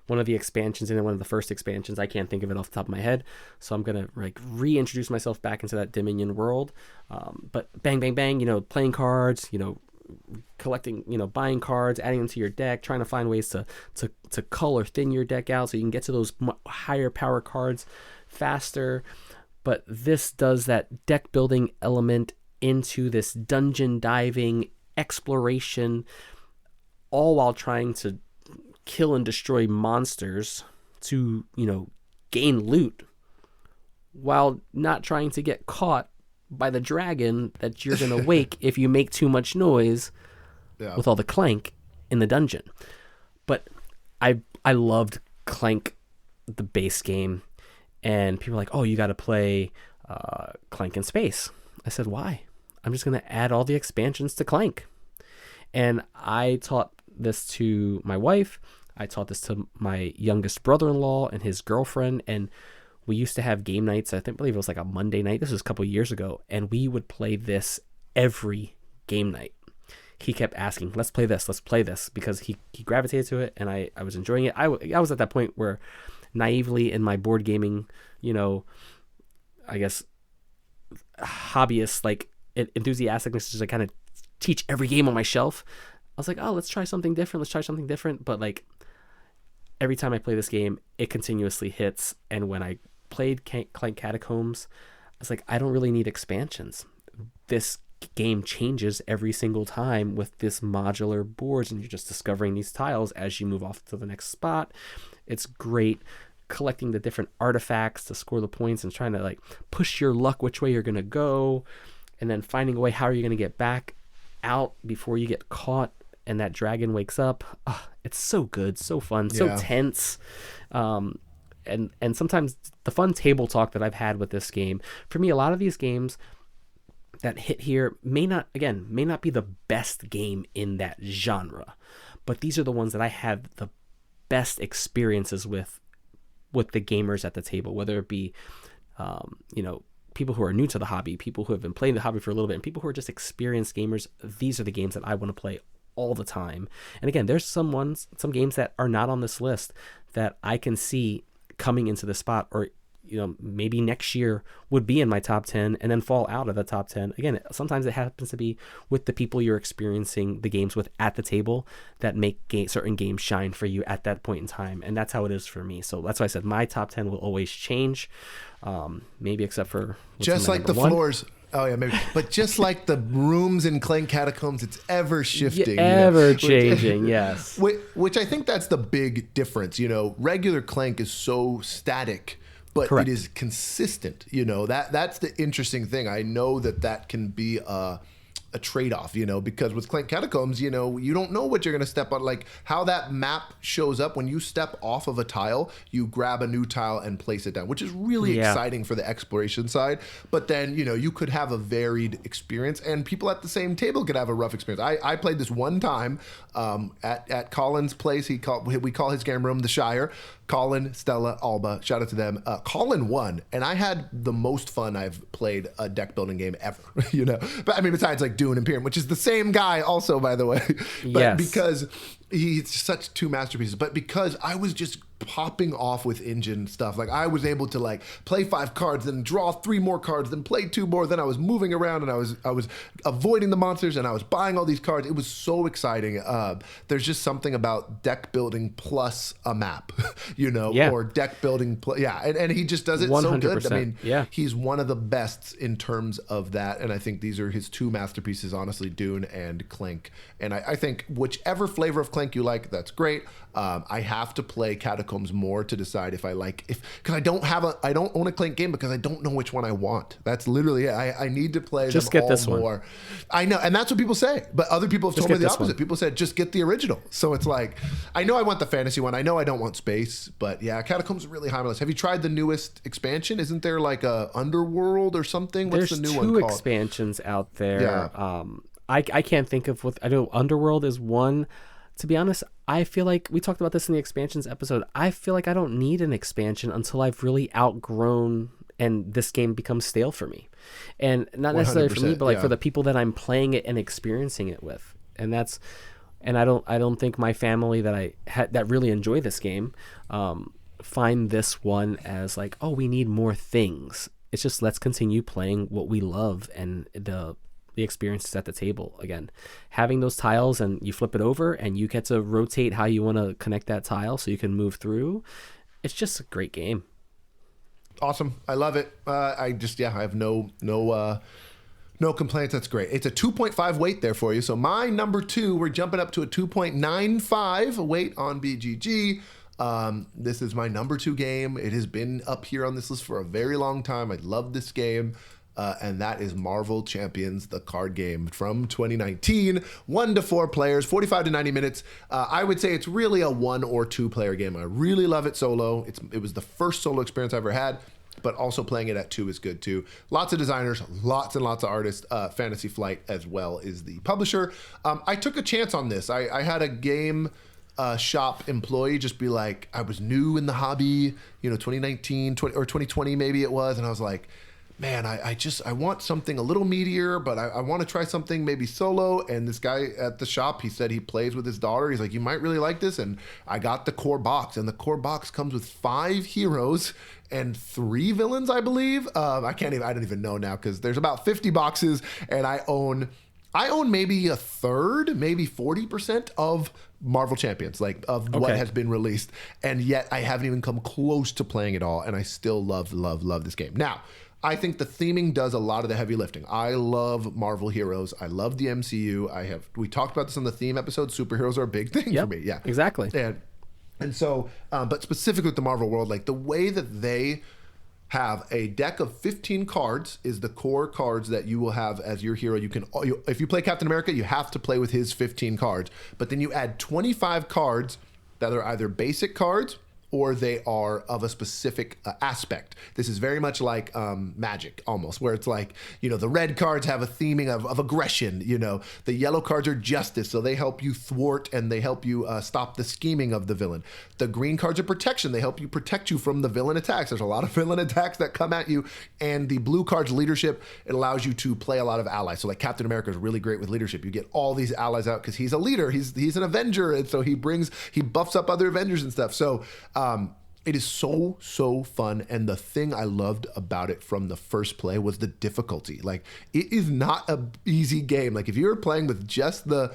one of the expansions in it, one of the first expansions. I can't think of it off the top of my head, so I'm gonna like reintroduce myself back into that Dominion world. But bang, bang, bang, playing cards, collecting, buying cards, adding them to your deck, trying to find ways to cull or thin your deck out so you can get to those higher power cards faster. But this does that deck building element into this dungeon diving exploration, all while trying to kill and destroy monsters to, gain loot while not trying to get caught by the dragon that you're going to wake if you make too much noise with all the clank in the dungeon. But I loved Clank, the base game, and people were like, oh, you got to play Clank in space. I said, why? I'm just going to add all the expansions to Clank. And I taught this to my wife. I taught this to my youngest brother-in-law and his girlfriend, and we used to have game nights. I believe it was like a Monday night. This was a couple of years ago, and we would play this every game night. He kept asking, let's play this, because he gravitated to it, and I was enjoying it. I was at that point where naively in my board gaming, I guess, hobbyist, like enthusiasticness, just like kind of teach every game on my shelf. I was like, oh, let's try something different. But like every time I play this game, it continuously hits. And when I played Clank Catacombs, I was like, I don't really need expansions. This game changes every single time with this modular boards, and you're just discovering these tiles as you move off to the next spot. It's great collecting the different artifacts to score the points and trying to like push your luck which way you're going to go, and then finding a way how are you going to get back out before you get caught and that dragon wakes up. It's so good, so fun, so tense. And sometimes the fun table talk that I've had with this game, for me, a lot of these games that hit here may not be the best game in that genre, but these are the ones that I have the best experiences with the gamers at the table, whether it be, people who are new to the hobby, people who have been playing the hobby for a little bit, and people who are just experienced gamers. These are the games that I want to play all the time. And again, there's some games that are not on this list that I can see coming into the spot, or maybe next year would be in my top 10 and then fall out of the top 10. Again, sometimes it happens to be with the people you're experiencing the games with at the table that make certain games shine for you at that point in time. And that's how it is for me. So that's why I said my top 10 will always change. Maybe except for just like the floors. Oh yeah, maybe. But just like the rooms in Clank Catacombs, it's ever shifting, ever changing. Yes. Which I think that's the big difference. Regular Clank is so static, but Correct. It is consistent. That's the interesting thing. I know that can be a trade-off, because with Clank Catacombs, you don't know what you're going to step on, like how that map shows up when you step off of a tile, you grab a new tile and place it down, which is really exciting for the exploration side. But then, you could have a varied experience, and people at the same table could have a rough experience. I played this one time at Colin's place. We call his game room the Shire. Colin, Stella, Alba, shout out to them. Colin won, and I had the most fun I've played a deck building game ever, But I mean, besides like Dune and Imperium, which is the same guy also, by the way. But because he's such two masterpieces, but because I was just popping off with engine stuff. Like I was able to like play 5 cards, then draw 3 more cards, then play 2 more. Then I was moving around and I was avoiding the monsters, and I was buying all these cards. It was so exciting. There's just something about deck building plus a map, or deck building. And he just does it 100%. So good. I mean, he's one of the best in terms of that. And I think these are his 2 masterpieces, honestly, Dune and Clank. And I think whichever flavor of Clank you like, that's great. I have to play Catacombs more to decide if I like, because I don't own a Clank game because I don't know which one I want. That's literally it. I need to play just them get all this more. One. I know, and that's what people say. But other people have told me the opposite. People said just get the original. So it's like, I know I want the fantasy one. I know I don't want space, but Catacombs is really high on my list. Have you tried the newest expansion? Isn't there like a Underworld or something? What's the new one called? There's 2 expansions out there. Yeah. I can't think of what I know. Underworld is one. To be honest, I feel like we talked about this in the expansions episode. I feel like I don't need an expansion until I've really outgrown and this game becomes stale for me. And not necessarily for me, but like for the people that I'm playing it and experiencing it with. And I don't think my family that really enjoy this game find this one as like, oh, we need more things. It's just let's continue playing what we love, and the experiences at the table. Again, having those tiles and you flip it over and you get to rotate how you want to connect that tile so you can move through. It's just a great game. Awesome. I love it. I have no complaints. That's great. It's a 2.5 weight there for you. So my number 2, we're jumping up to a 2.95 weight on BGG. This is my number 2 game. It has been up here on this list for a very long time. I love this game. And that is Marvel Champions, the card game from 2019. 1 to 4 players, 45 to 90 minutes. I would say it's really a 1 or 2 player game. I really love it solo. It was the first solo experience I ever had, but also playing it at 2 is good too. Lots of designers, lots and lots of artists. Fantasy Flight as well is the publisher. I took a chance on this. I had a game shop employee just be like, I was new in the hobby, 2019 or 2020 maybe it was, and I was like, man, I want something a little meatier, but I want to try something maybe solo. And this guy at the shop, he said he plays with his daughter. He's like, you might really like this. And I got the core box, and the core box comes with 5 heroes and 3 villains, I believe. I don't even know now, because there's about 50 boxes, and I own maybe a third, maybe 40% of Marvel Champions, like of what has been released. And yet I haven't even come close to playing it all. And I still love this game. Now, I think the theming does a lot of the heavy lifting. I love Marvel heroes. I love the MCU. We talked about this on the theme episode. Superheroes are a big thing for me. Yeah, exactly. And so, but specifically with the Marvel world, like the way that they have a deck of 15 cards is the core cards that you will have as your hero. If you play Captain America, you have to play with his 15 cards. But then you add 25 cards that are either basic cards or they are of a specific aspect. This is very much like Magic, almost, where it's like, the red cards have a theming of aggression, the yellow cards are justice, so they help you thwart and they help you stop the scheming of the villain. The green cards are protection, they help you protect you from the villain attacks. There's a lot of villain attacks that come at you. And the blue cards, leadership, it allows you to play a lot of allies. So like Captain America is really great with leadership. You get all these allies out because he's a leader, he's an Avenger, and so he buffs up other Avengers and stuff. So it is so fun, and the thing I loved about it from the first play was the difficulty. Like, it is not an easy game. Like, if you're playing with just the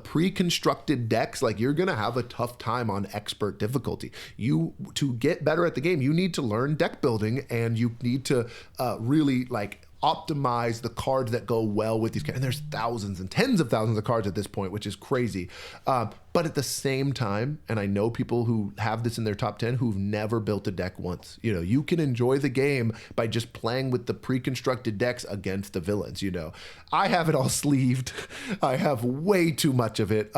pre-constructed decks, like, you're gonna have a tough time on expert difficulty. To get better at the game, you need to learn deck building, and you need to really optimize the cards that go well with these cards. And there's thousands and tens of thousands of cards at this point, which is crazy. But at the same time, and I know people who have this in their top 10 who've never built a deck once. You can enjoy the game by just playing with the pre-constructed decks against the villains. I have it all sleeved. I have way too much of it.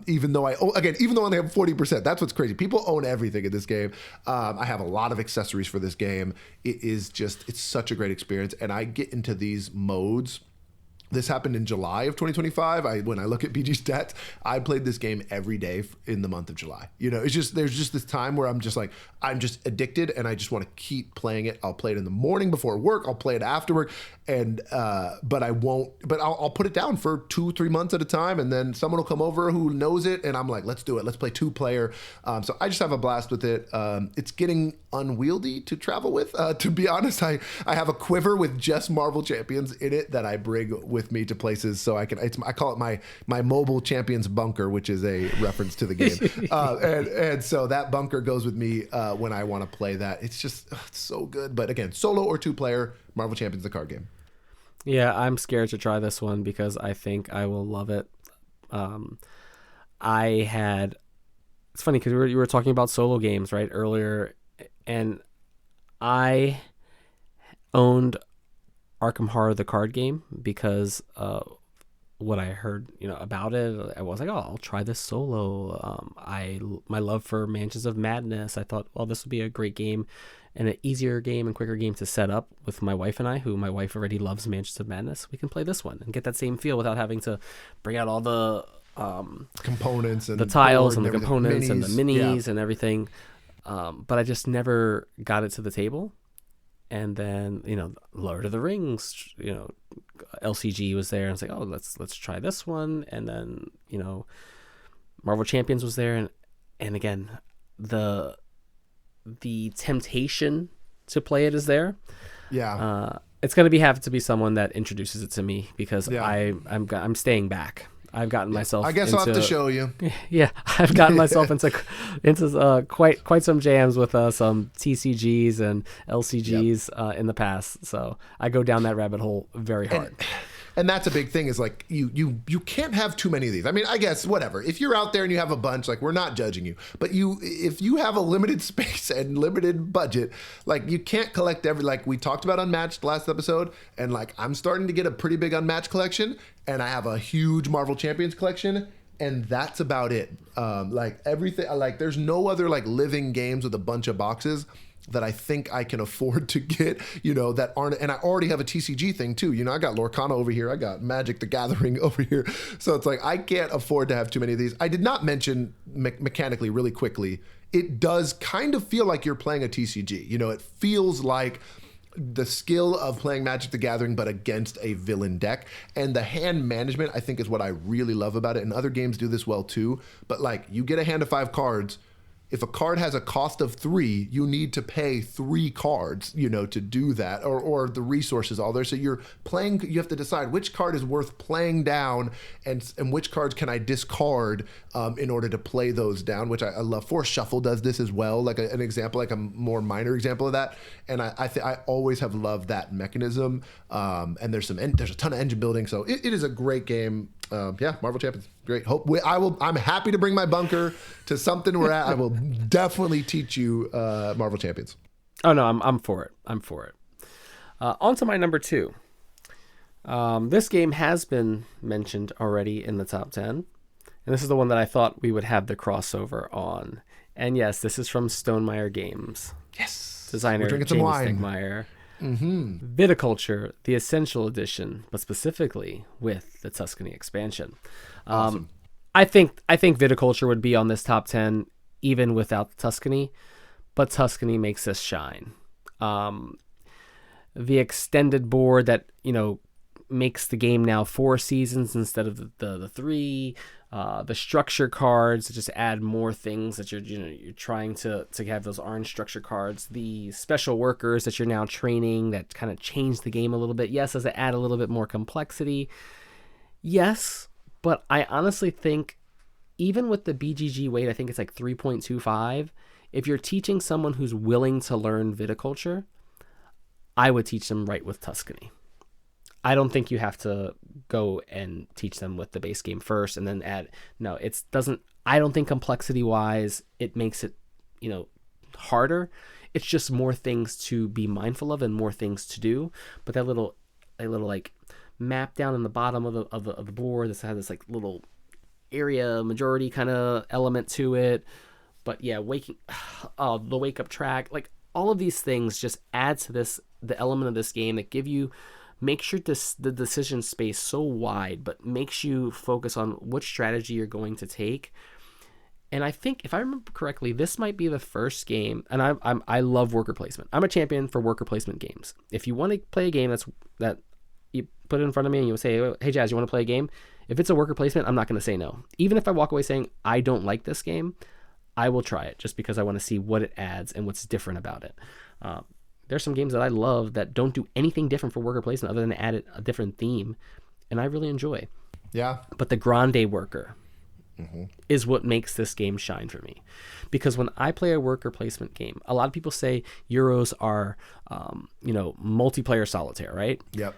Even though I only have 40%. That's what's crazy. People own everything in this game. I have a lot of accessories for this game. It's such a great experience. And I get into these modes. This happened in July of 2025. When I look at BG stats, I played this game every day in the month of July. There's just this time where I'm just addicted, and I just want to keep playing it. I'll play it in the morning before work. I'll play it after work, but I'll put it down for 2-3 months at a time, and then someone will come over who knows it, and I'm like, let's do it. Let's play 2-player. So I just have a blast with it. It's getting unwieldy to travel with. To be honest, I have a quiver with just Marvel Champions in it that I bring with me to places, so I call it my mobile champions bunker, which is a reference to the game. And so that bunker goes with me when I want to play that. It's just it's so good. But again, solo or 2-player, Marvel Champions, the card game. Yeah, I'm scared to try this one because I think I will love it. It's funny because you were talking about solo games right earlier, and I owned Arkham Horror the card game because what I heard about it, I was like, oh, I'll try this solo. My love for Mansions of Madness, I thought, well, this would be a great game and an easier game and quicker game to set up with my wife and I, who my wife already loves Mansions of Madness. We can play this one and get that same feel without having to bring out all the components and the tiles and the components and the minis and everything. But I just never got it to the table. And then, Lord of the Rings, LCG was there, and I was like, oh, let's try this one. And then, Marvel Champions was there, and again, the temptation to play it is there. Yeah. It's gonna have to be someone that introduces it to me because I'm staying back. I've gotten myself. I guess I'll have to show you. Yeah, I've gotten myself into quite some jams with some TCGs and LCGs in the past. So I go down that rabbit hole very hard. And that's a big thing is like you can't have too many of these. I mean, I guess whatever. If you're out there and you have a bunch, like we're not judging you, but if you have a limited space and limited budget, like you can't collect like we talked about Unmatched last episode, and like I'm starting to get a pretty big Unmatched collection, and I have a huge Marvel Champions collection. And that's about it. Like everything, like there's no other like living games with a bunch of boxes that I think I can afford to get, that aren't, and I already have a TCG thing too. I got Lorcana over here. I got Magic the Gathering over here. So it's like, I can't afford to have too many of these. I did not mention mechanically really quickly. It does kind of feel like you're playing a TCG. It feels like the skill of playing Magic the Gathering, but against a villain deck. And the hand management, I think, is what I really love about it. And other games do this well too. But like, you get a hand of 5 cards. If a card has a cost of 3, you need to pay 3 cards, to do that, or the resources all there. So you have to decide which card is worth playing down and which cards can I discard in order to play those down, which I love. Force Shuffle does this as well, like an example, like a more minor example of that. And I always have loved that mechanism. And there's a ton of engine building. So it is a great game. Marvel Champions, great. I'm happy to bring my bunker to something we're at. I will definitely teach you Marvel Champions. Oh no, I'm for it. On to my number 2. This game has been mentioned already in the top 10, and this is the one that I thought we would have the crossover on. And yes, this is from Stonemaier Games. Yes, designer Jamie Stegmaier. Mm-hmm. Viticulture, the Essential Edition, but specifically with the Tuscany expansion. Awesome. I think Viticulture would be on this top 10 even without Tuscany, but Tuscany makes this shine. The extended board that makes the game now 4 seasons instead of the 3. The structure cards that just add more things that you're trying to have those orange structure cards. The special workers that you're now training that kind of change the game a little bit. Yes, does it add a little bit more complexity? Yes, but I honestly think even with the BGG weight, I think it's like 3.25. If you're teaching someone who's willing to learn viticulture, I would teach them right with Tuscany. I don't think you have to go and teach them with the base game first and then add. No, I don't think complexity wise, it makes it, harder. It's just more things to be mindful of and more things to do. But that little like map down in the bottom of the board that has this like little area majority kind of element to it. But yeah, the wake up track, like all of these things just add to the element of this game that makes the decision space so wide, but makes you focus on which strategy you're going to take. And I think, if I remember correctly, this might be the first game, and I love worker placement. I'm a champion for worker placement games. If you want to play a game that you put it in front of me and you say, hey Jazz, you want to play a game? If it's a worker placement, I'm not going to say no. Even if I walk away saying I don't like this game, I will try it just because I want to see what it adds and what's different about it. There's some games that I love that don't do anything different for worker placement other than add a different theme, and I really enjoy. Yeah. But the grande worker is what makes this game shine for me. Because when I play a worker placement game, a lot of people say Euros are, multiplayer solitaire, right? Yep.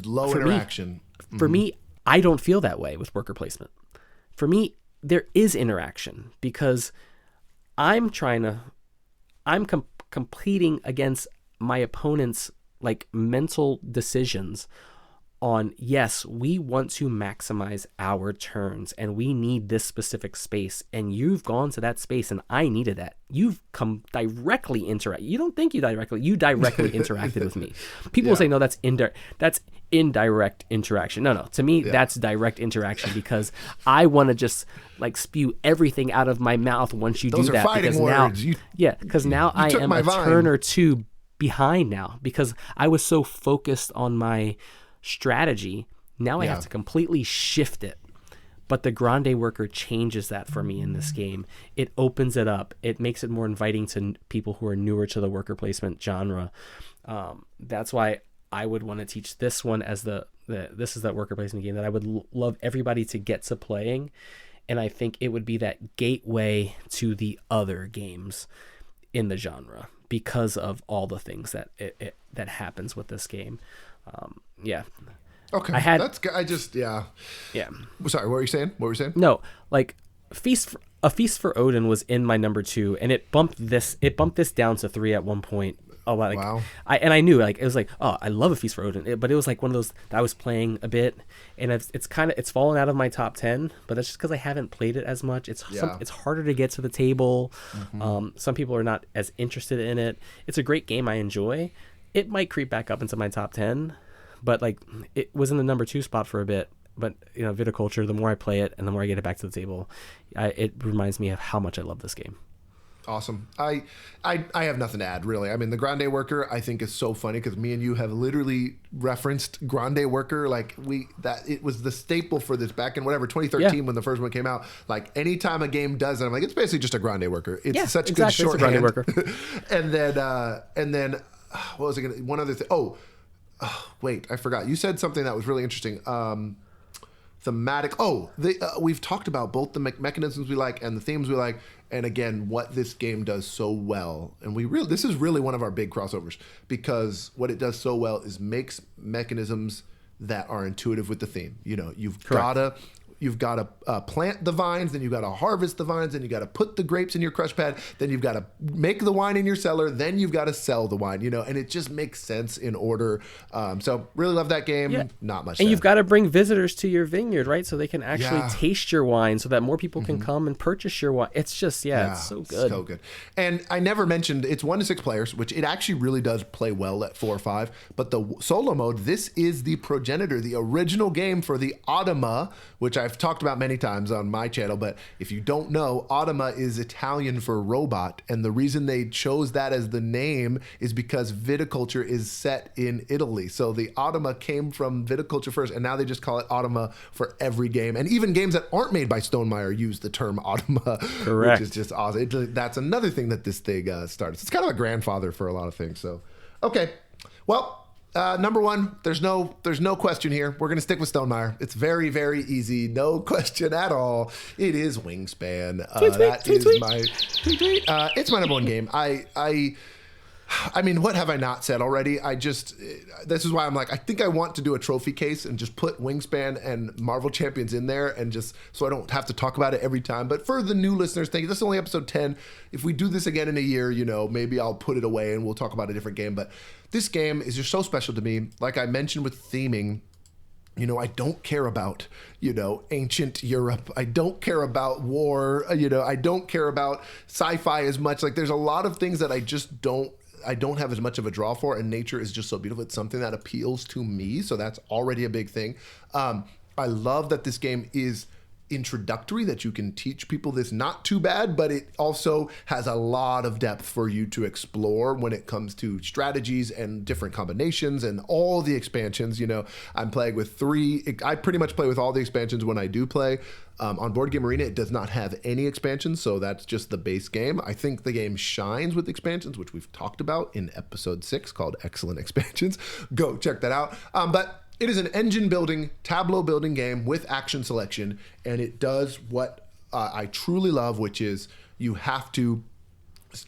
Low interaction. For me, I don't feel that way with worker placement. For me, there is interaction because I'm completing against my opponent's like mental decisions on, yes, we want to maximize our turns and we need this specific space, and you've gone to that space and I needed that. You've come directly you directly interacted with me. People will say, no, that's indirect interaction. No, to me, that's direct interaction because I want to just like spew everything out of my mouth once you do that. Fighting words. Because now I am a turn or two behind now because I was so focused on my strategy. Now I have to completely shift it. But the grande worker changes that for me in this game. It opens it up. It makes it more inviting to people who are newer to the worker placement genre. That's why I would want to teach this one as this is that worker placement game that I would love everybody to get to playing. And I think it would be that gateway to the other games in the genre because of all the things that that happens with this game. Okay, yeah. Sorry, what were you saying? No, like a feast for Odin was in my number 2, and it bumped this down to 3 at one point. Oh, like, wow! I knew, like, it was like, oh, I love A Feast for Odin, but it was like one of those that I was playing a bit, and it's fallen out of my top 10. But that's just because I haven't played it as much. It's harder to get to the table. Mm-hmm. Some people are not as interested in it. It's a great game I enjoy. It might creep back up into my top 10, but like it was in the number 2 spot for a bit. But Viticulture, the more I play it and the more I get it back to the table, it reminds me of how much I love this game. Awesome. I have nothing to add, really. I mean, the Grande Worker, I think, is so funny because me and you have literally referenced Grande Worker like it was the staple for this back in 2013 when the first one came out. Like anytime a game does it, I'm like, it's basically just a Grande Worker. It's such good shorthand. It's a Grande Worker. and then what was it gonna? One other thing. Oh, wait, I forgot. You said something that was really interesting. Thematic. We've talked about both the mechanisms we like and the themes we like, and again, what this game does so well. And this is really one of our big crossovers Because what it does so well is makes mechanisms that are intuitive with the theme. You've got to plant the vines, then you've got to harvest the vines, then you got to put the grapes in your crush pad, then you've got to make the wine in your cellar, then you've got to sell the wine, and it just makes sense in order. So really love that game. Yeah. Not much. And you've got to bring visitors to your vineyard, right? So they can actually taste your wine so that more people can come and purchase your wine. It's just, it's so good. So good. And I never mentioned it's 1 to 6 players, which it actually really does play well at 4 or 5. But the solo mode, this is the progenitor, the original game for the Automa, which I've talked about many times on my channel, but if you don't know, Automa is Italian for robot, and the reason they chose that as the name is because viticulture is set in Italy. So the Automa came from viticulture first, and now they just call it Automa for every game. And even games that aren't made by Stonemaier use the term Automa, correct, which is just awesome. That's another thing that this thing started. It's kind of a grandfather for a lot of things. So, okay, well. Number 1, there's no question here. We're going to stick with Stonemaier. It's very, very easy. No question at all. It is Wingspan. It's my number 1 game. I mean, what have I not said already? This is why I'm like, I think I want to do a trophy case and just put Wingspan and Marvel Champions in there, and just so I don't have to talk about it every time. But for the new listeners, this is only episode 10. If we do this again in a year, maybe I'll put it away and we'll talk about a different game. But this game is just so special to me. Like I mentioned with theming, I don't care about, ancient Europe. I don't care about war. I don't care about sci-fi as much. Like there's a lot of things that I don't have as much of a draw for, and nature is just so beautiful. It's something that appeals to me, so that's already a big thing. I love that this game is introductory, that you can teach people this not too bad, but it also has a lot of depth for you to explore when it comes to strategies and different combinations and all the expansions. I'm playing with 3. I pretty much play with all the expansions when I do play. On Board Game Arena, it does not have any expansions, so that's just the base game. I think the game shines with expansions, which we've talked about in episode 6 called Excellent Expansions. Go check that out. But it is an engine building, tableau building game with action selection, and it does what I truly love, which is you have to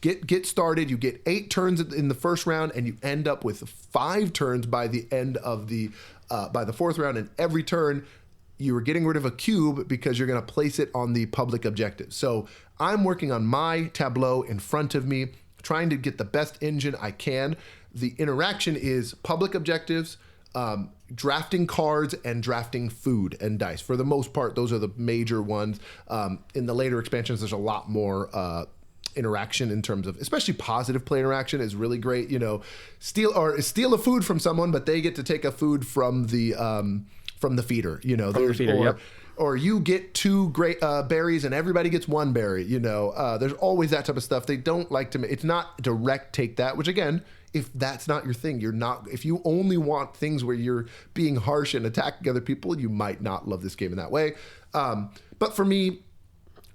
get started. You get 8 turns in the first round, and you end up with 5 turns by the end of by the 4th round, and every turn you are getting rid of a cube because you're going to place it on the public objective. So I'm working on my tableau in front of me, trying to get the best engine I can. The interaction is public objectives, drafting cards, and drafting food and dice. For the most part, those are the major ones. In the later expansions, there's a lot more interaction in terms of, especially positive play interaction is really great. Steal a food from someone, but they get to take a food from the feeder. Or you get 2 great berries and everybody gets 1 berry. There's always that type of stuff. They don't like to. It's not direct take that, which again, if that's not your thing, if you only want things where you're being harsh and attacking other people, you might not love this game in that way. But for me,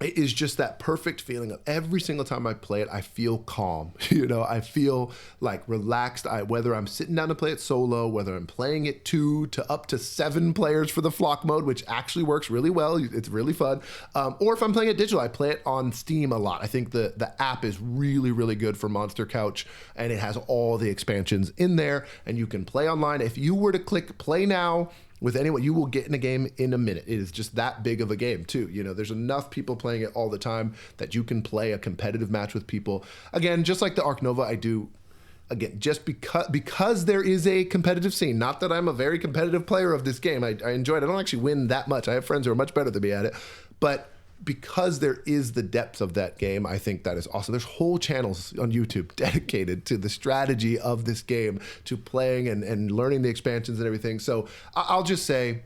it is just that perfect feeling of every single time I play it, I feel calm. I feel like relaxed. Whether I'm sitting down to play it solo, whether I'm playing it 2 to up to 7 players for the flock mode, which actually works really well. It's really fun. Or if I'm playing it digital, I play it on Steam a lot. I think the app is really, really good for Monster Couch, and it has all the expansions in there, and you can play online. If you were to click play now with anyone. You will get in a game in a minute. It is just that big of a game too. You know, there's enough people playing it all the time that you can play a competitive match with people. Again, just like the Ark Nova, I do. Again, just because there is a competitive scene. Not that I'm a very competitive player of this game. I enjoy it. I don't actually win that much. I have friends who are much better than me at it. But because there is the depth of that game, I think that is awesome. There's whole channels on YouTube dedicated to the strategy of this game, to playing and learning the expansions and everything. So I'll just say,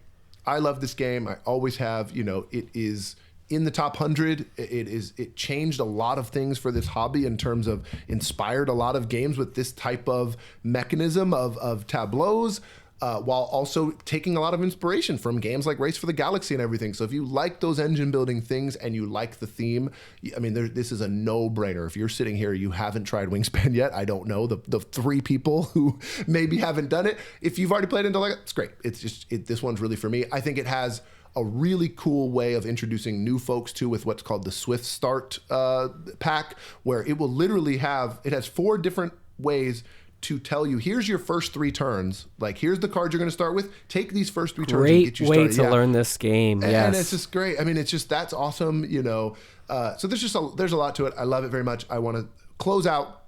I love this game. I always have. You know, it is in the top 100. It changed a lot of things for this hobby in terms of inspired a lot of games with this type of mechanism of tableaus, while also taking a lot of inspiration from games like Race for the Galaxy and everything. So if you like those engine building things and you like the theme, I mean, this is a no-brainer. If you're sitting here, you haven't tried Wingspan yet, I don't know, the 3 people who maybe haven't done it. If you've already played into like it's great. It's just, this one's really for me. I think it has a really cool way of introducing new folks to with what's called the Swift Start pack, where it will literally it has 4 different ways to tell you, here's your first 3 turns. Like, here's the card you're going to start with. Take these first 3 turns and get you started. Great way to learn this game. Yes. And it's just great. I mean, it's just, that's awesome, you know. So there's a lot to it. I love it very much. I want to close out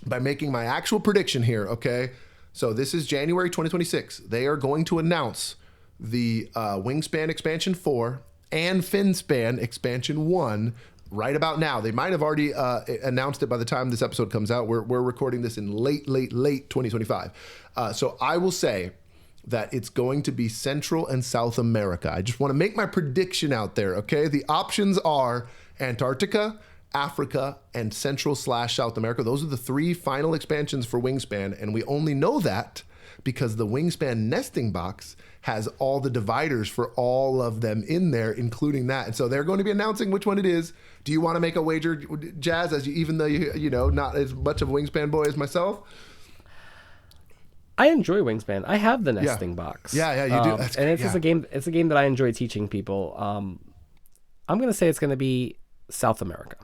by making my actual prediction here, okay? So this is January 2026. They are going to announce the Wingspan Expansion 4 and Finspan Expansion 1 right about now. They might have already announced it by the time this episode comes out. We're recording this in late 2025. So I will say that it's going to be Central and South America. I just want to make my prediction out there, okay? The options are Antarctica, Africa, and Central/South America. Those are the 3 final expansions for Wingspan, and we only know that because the Wingspan nesting box has all the dividers for all of them in there, including that. And so they're going to be announcing which one it is. Do you want to make a wager, Jazz, even though you know, not as much of a Wingspan boy as myself? I enjoy Wingspan. I have the nesting box. Yeah, you do. That's and it's just a game. It's a game that I enjoy teaching people. I'm going to say it's going to be South America.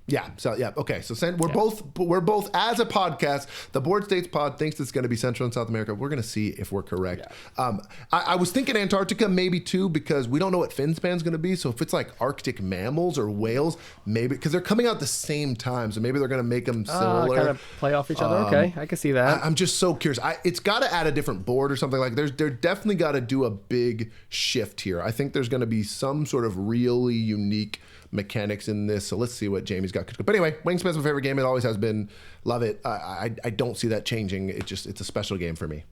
Yeah. So yeah. Okay. So we're both as a podcast, the Board States Pod thinks it's going to be Central and South America. We're going to see if we're correct. Yeah. I was thinking Antarctica maybe too, because we don't know what Finspan's going to be. So if it's like Arctic mammals or whales, maybe, because they're coming out at the same time, so maybe they're going to make them similar. Kind of play off each other. Okay, I can see that. I'm just so curious. It's got to add a different board or something like. They're definitely got to do a big shift here. I think there's going to be some sort of really unique mechanics in this. So let's see what Jamie's got. But anyway, Wingspan's my favorite game. It always has been. Love it. I don't see that changing. It's a special game for me.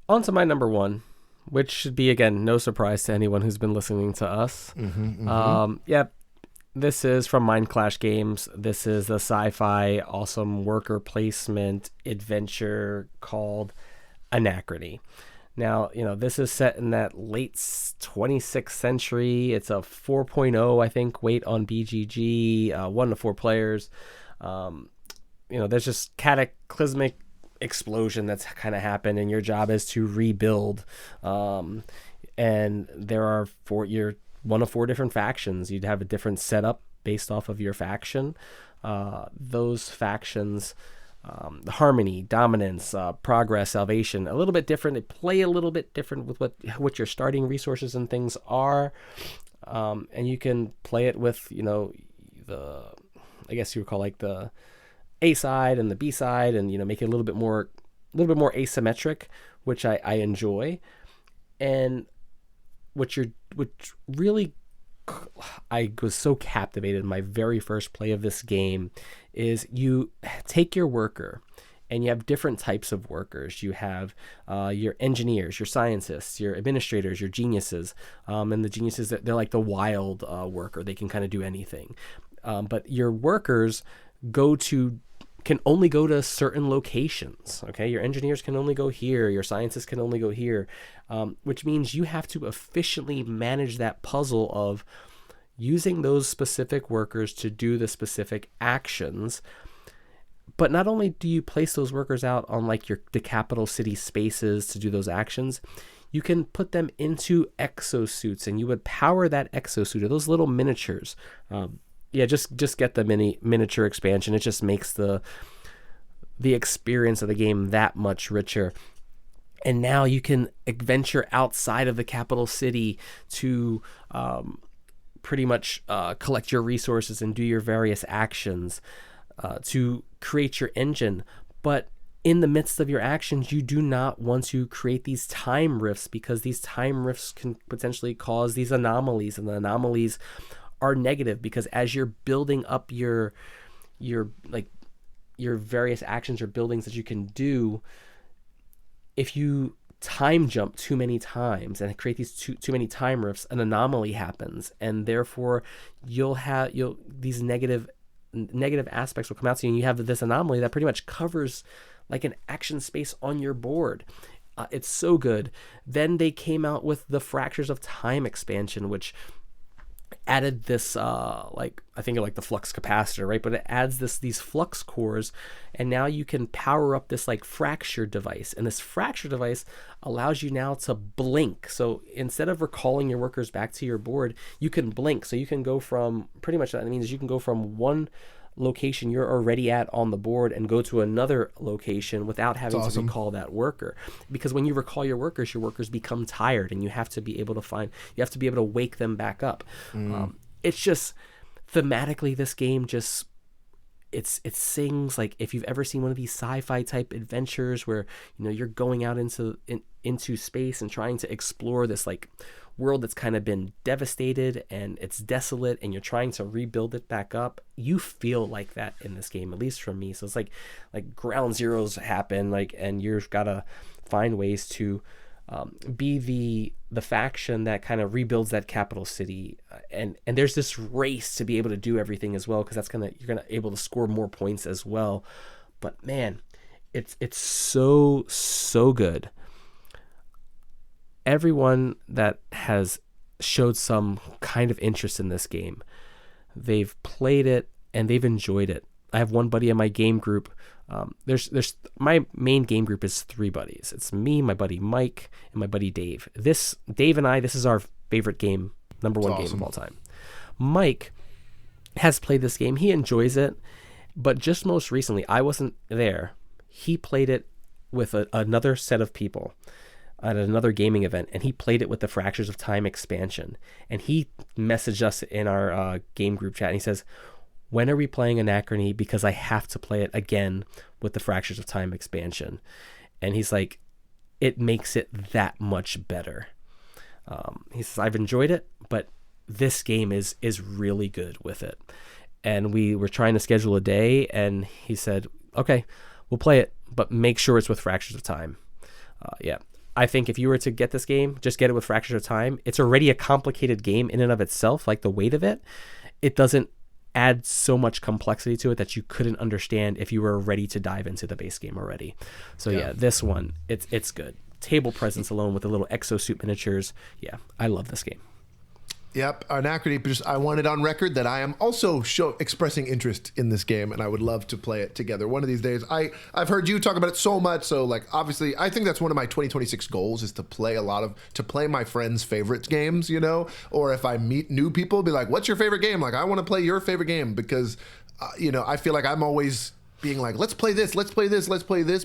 On to my number 1, which should be, again, no surprise to anyone who's been listening to us. This is from Mind Clash Games. This is the sci-fi awesome worker placement adventure called Anachrony. Now, you know, this is set in that late 26th century. It's a 4.0, I think, weight on BGG, 1 to 4 players. You know, there's just cataclysmic explosion that's kind of happened, and your job is to rebuild. And there are 1 of 4 different factions. You'd have a different setup based off of your faction. Those factions... harmony, dominance, progress, salvation, a little bit different. They play a little bit different with what your starting resources and things are. And you can play it with, you know, I guess you would call like the A side and the B side, and, you know, make it a little bit more asymmetric, which I enjoy. And which really, I was so captivated in my very first play of this game is you take your worker, and you have different types of workers. You have your engineers, your scientists, your administrators, your geniuses, and the geniuses, they're like the wild worker. They can kind of do anything. But your workers can only go to certain locations. Okay, your engineers can only go here. Your scientists can only go here, which means you have to efficiently manage that puzzle of using those specific workers to do the specific actions. But not only do you place those workers out on like the capital city spaces to do those actions, you can put them into exosuits, and you would power that exosuit, or those little miniatures. Just get the miniature expansion. It just makes the experience of the game that much richer. And now you can venture outside of the capital city to pretty much collect your resources and do your various actions to create your engine. But in the midst of your actions, you do not want to create these time rifts, because these time rifts can potentially cause these anomalies, and the anomalies are negative because as you're building up your various actions or buildings that you can do, if you time jump too many times and create these too many time rifts, an anomaly happens, and therefore these negative aspects will come out to you, and you have this anomaly that pretty much covers like an action space on your board. It's so good. Then they came out with the Fractures of Time expansion, which added this I think like the flux capacitor, right? But it adds these flux cores, and now you can power up this like fracture device, and this fracture device allows you now to blink. So instead of recalling your workers back to your board, you can blink. So you can go from, pretty much that means you can go from one location you're already at on the board and go to another location without having to recall that worker. Because when you recall your workers become tired, and you have to be able to wake them back up. It's just thematically, this game just it sings like, if you've ever seen one of these sci-fi type adventures where you're going out into space and trying to explore this like world that's kind of been devastated and it's desolate, and you're trying to rebuild it back up, you feel like that in this game, at least for me. So it's like ground zeros happen, and you've got to find ways to be the faction that kind of rebuilds that capital city, and there's this race to be able to do everything as well, because you're gonna able to score more points as well. But man, it's so good. Everyone that has showed some kind of interest in this game, they've played it and they've enjoyed it. I have one buddy in my game group. There's my main game group is 3 buddies. It's me, my buddy Mike, and my buddy Dave. Dave and I, this is our favorite game, number one game of all time. Mike has played this game. He enjoys it, but just most recently, I wasn't there. He played it with another set of people at another gaming event, and he played it with the Fractures of Time expansion. And he messaged us in our game group chat, and he says, "When are we playing Anachrony? Because I have to play it again with the Fractures of Time expansion." And he's like, it makes it that much better. He says, "I've enjoyed it, but this game is really good with it." And we were trying to schedule a day, and he said, "Okay, we'll play it, but make sure it's with Fractures of Time." Yeah. I think if you were to get this game, just get it with Fractures of Time. It's already a complicated game in and of itself, like the weight of it. It doesn't add so much complexity to it that you couldn't understand if you were ready to dive into the base game already. So yeah, this one, it's good. Table presence alone with the little exosuit miniatures. Yeah, I love this game. Yep, Anachrony. I wanted on record that I am also expressing interest in this game, and I would love to play it together one of these days. I've heard you talk about it so much, so like obviously I think that's one of my 2026 goals, is to play my friends' favorite games, or if I meet new people, be like, "What's your favorite game?" Like, I want to play your favorite game, because I feel like I'm always being like, let's play this,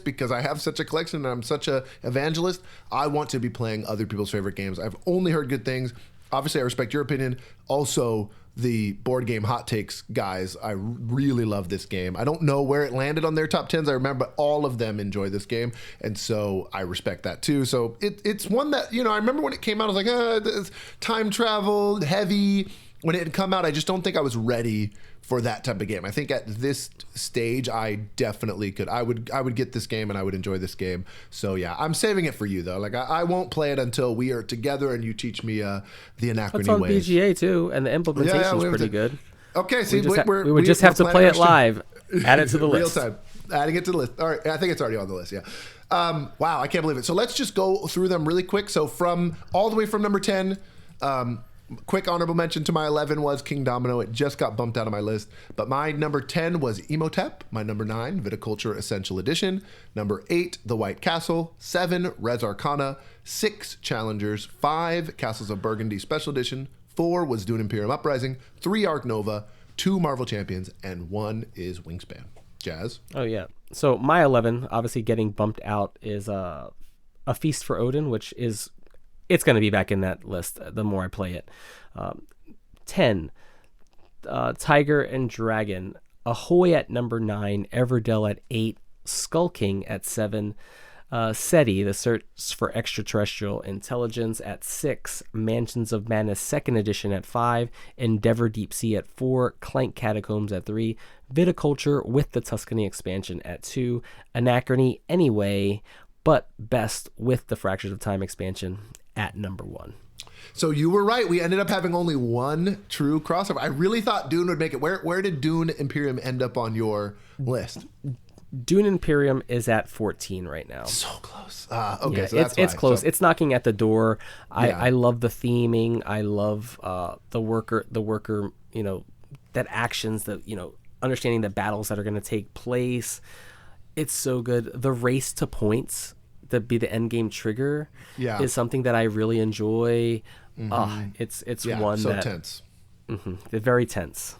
because I have such a collection and I'm such a evangelist. I want to be playing other people's favorite games. I've only heard good things. Obviously, I respect your opinion. Also, the board game hot takes guys, I really love this game. I don't know where it landed on their top 10s. I remember all of them enjoy this game, and so I respect that too. So it's one that, I remember when it came out, I was like, this time travel, heavy. When it had come out, I just don't think I was ready for that type of game. I think at this stage, I definitely could. I would get this game, and I would enjoy this game. So yeah, I'm saving it for you though. Like I won't play it until we are together and you teach me the Anachrony It's on ways. BGA too, and the implementation is pretty good. Okay, see, we would just have to play it live. Add it to the list. Real time. Adding it to the list. All right, I think it's already on the list. Yeah. Wow, I can't believe it. So let's just go through them really quick. So all the way from number 10. Quick honorable mention to my 11 was King Domino. It just got bumped out of my list. But my number 10 was Emotep. My number 9, Viticulture Essential Edition. Number 8, The White Castle. 7, Res Arcana. 6, Challengers. 5, Castles of Burgundy Special Edition. 4 was Dune Imperium Uprising. 3, Arc Nova. 2, Marvel Champions. And 1 is Wingspan. Jazz? Oh, yeah. So my 11, obviously getting bumped out, is A Feast for Odin, which is, it's going to be back in that list the more I play it. 10, Tiger and Dragon. Ahoy at number 9, Everdell at 8, Skulking at 7, SETI, The Search for Extraterrestrial Intelligence at 6, Mansions of Madness 2nd Edition at 5, Endeavor Deep Sea at 4, Clank Catacombs at 3, Viticulture with the Tuscany expansion at 2, Anachrony Anyway, but Best with the Fractures of Time expansion at number 1. So you were right. We ended up having only one true crossover. I really thought Dune would make it. Where did Dune Imperium end up on your list? Dune Imperium is at 14 right now. So close. Okay, yeah, so that's it's close. So, it's knocking at the door. I love the theming. I love the worker. You know, that actions. That, you know, understanding the battles that are going to take place. It's so good. The race to points to be the end game trigger is something that I really enjoy. It's one so that tense. They're very tense.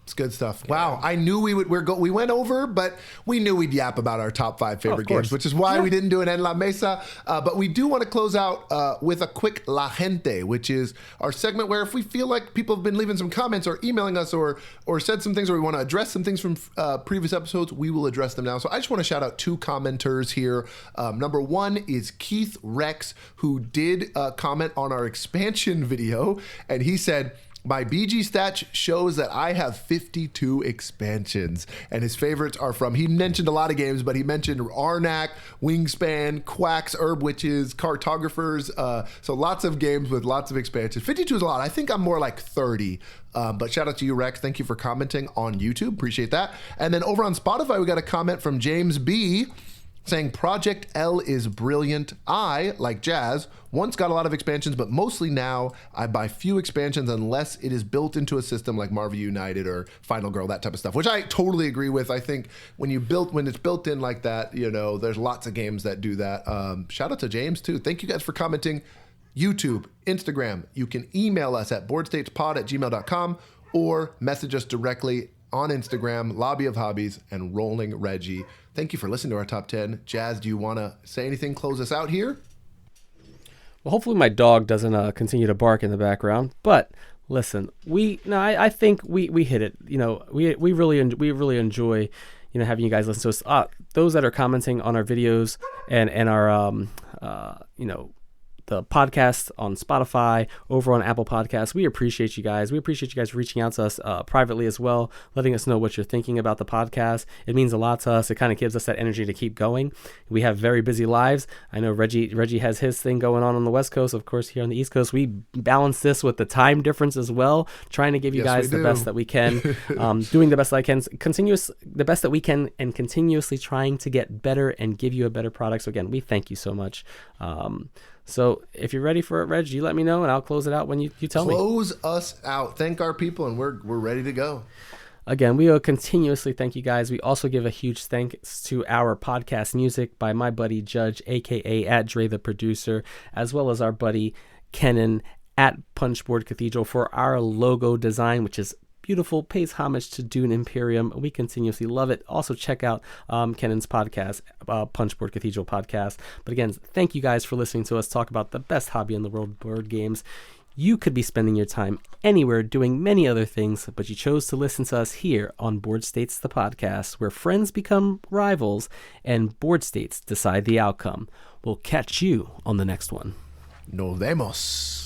It's good stuff. Wow, I knew we would. We went over, but we knew we'd yap about our top 5 favorite games, which is why we didn't do an En La Mesa. But we do want to close out with a quick La Gente, which is our segment where if we feel like people have been leaving some comments or emailing us or said some things, or we want to address some things from previous episodes, we will address them now. So I just want to shout out 2 commenters here. Number 1 is Keith Rex, who did comment on our expansion video, and he said, "My BG stats shows that I have 52 expansions," and his favorites are from, he mentioned a lot of games, but he mentioned Arnak, Wingspan, Quacks, Herb Witches, Cartographers, so lots of games with lots of expansions. 52 is a lot. I think I'm more like 30, but shout out to you, Rex. Thank you for commenting on YouTube. Appreciate that. And then over on Spotify, we got a comment from James B., saying Project L is brilliant. I, like Jazz, once got a lot of expansions, but mostly now I buy few expansions unless it is built into a system like Marvel United or Final Girl, that type of stuff, which I totally agree with. I think when it's built in like that, you know, there's lots of games that do that. Shout out to James too. Thank you guys for commenting. YouTube, Instagram, you can email us at boardstatespod@gmail.com or message us directly on Instagram, Lobby of Hobbies and Rolling Reggie. Thank you for listening to our top 10. Jazz, do you want to say anything, close us out here? Well, hopefully my dog doesn't continue to bark in the background. But listen, I think we hit it. You know, we really enjoy, you know, having you guys listen to us. Those that are commenting on our videos and our you know, the podcast on Spotify, over on Apple Podcasts. We appreciate you guys. We appreciate you guys reaching out to us privately as well, letting us know what you're thinking about the podcast. It means a lot to us. It kind of gives us that energy to keep going. We have very busy lives. I know Reggie has his thing going on the West Coast. Of course, here on the East Coast, we balance this with the time difference as well, trying to give you guys the best that we can, doing the best that I can, the best that we can, and continuously trying to get better and give you a better product. So again, we thank you so much. So if you're ready for it, Reg, you let me know and I'll close it out when you tell me. Close us out. Thank our people and we're ready to go. Again, we will continuously thank you guys. We also give a huge thanks to our podcast music by my buddy Judge, aka at Dre the Producer, as well as our buddy Kenan at Punchboard Cathedral for our logo design, which is beautiful, pays homage to Dune Imperium. We continuously love it. Also check out Kenan's podcast, Punchboard Cathedral podcast. But again, thank you guys for listening to us talk about the best hobby in the world, board games. You could be spending your time anywhere doing many other things, but you chose to listen to us here on Board States, the podcast, where friends become rivals and board states decide the outcome. We'll catch you on the next one. Nos vemos.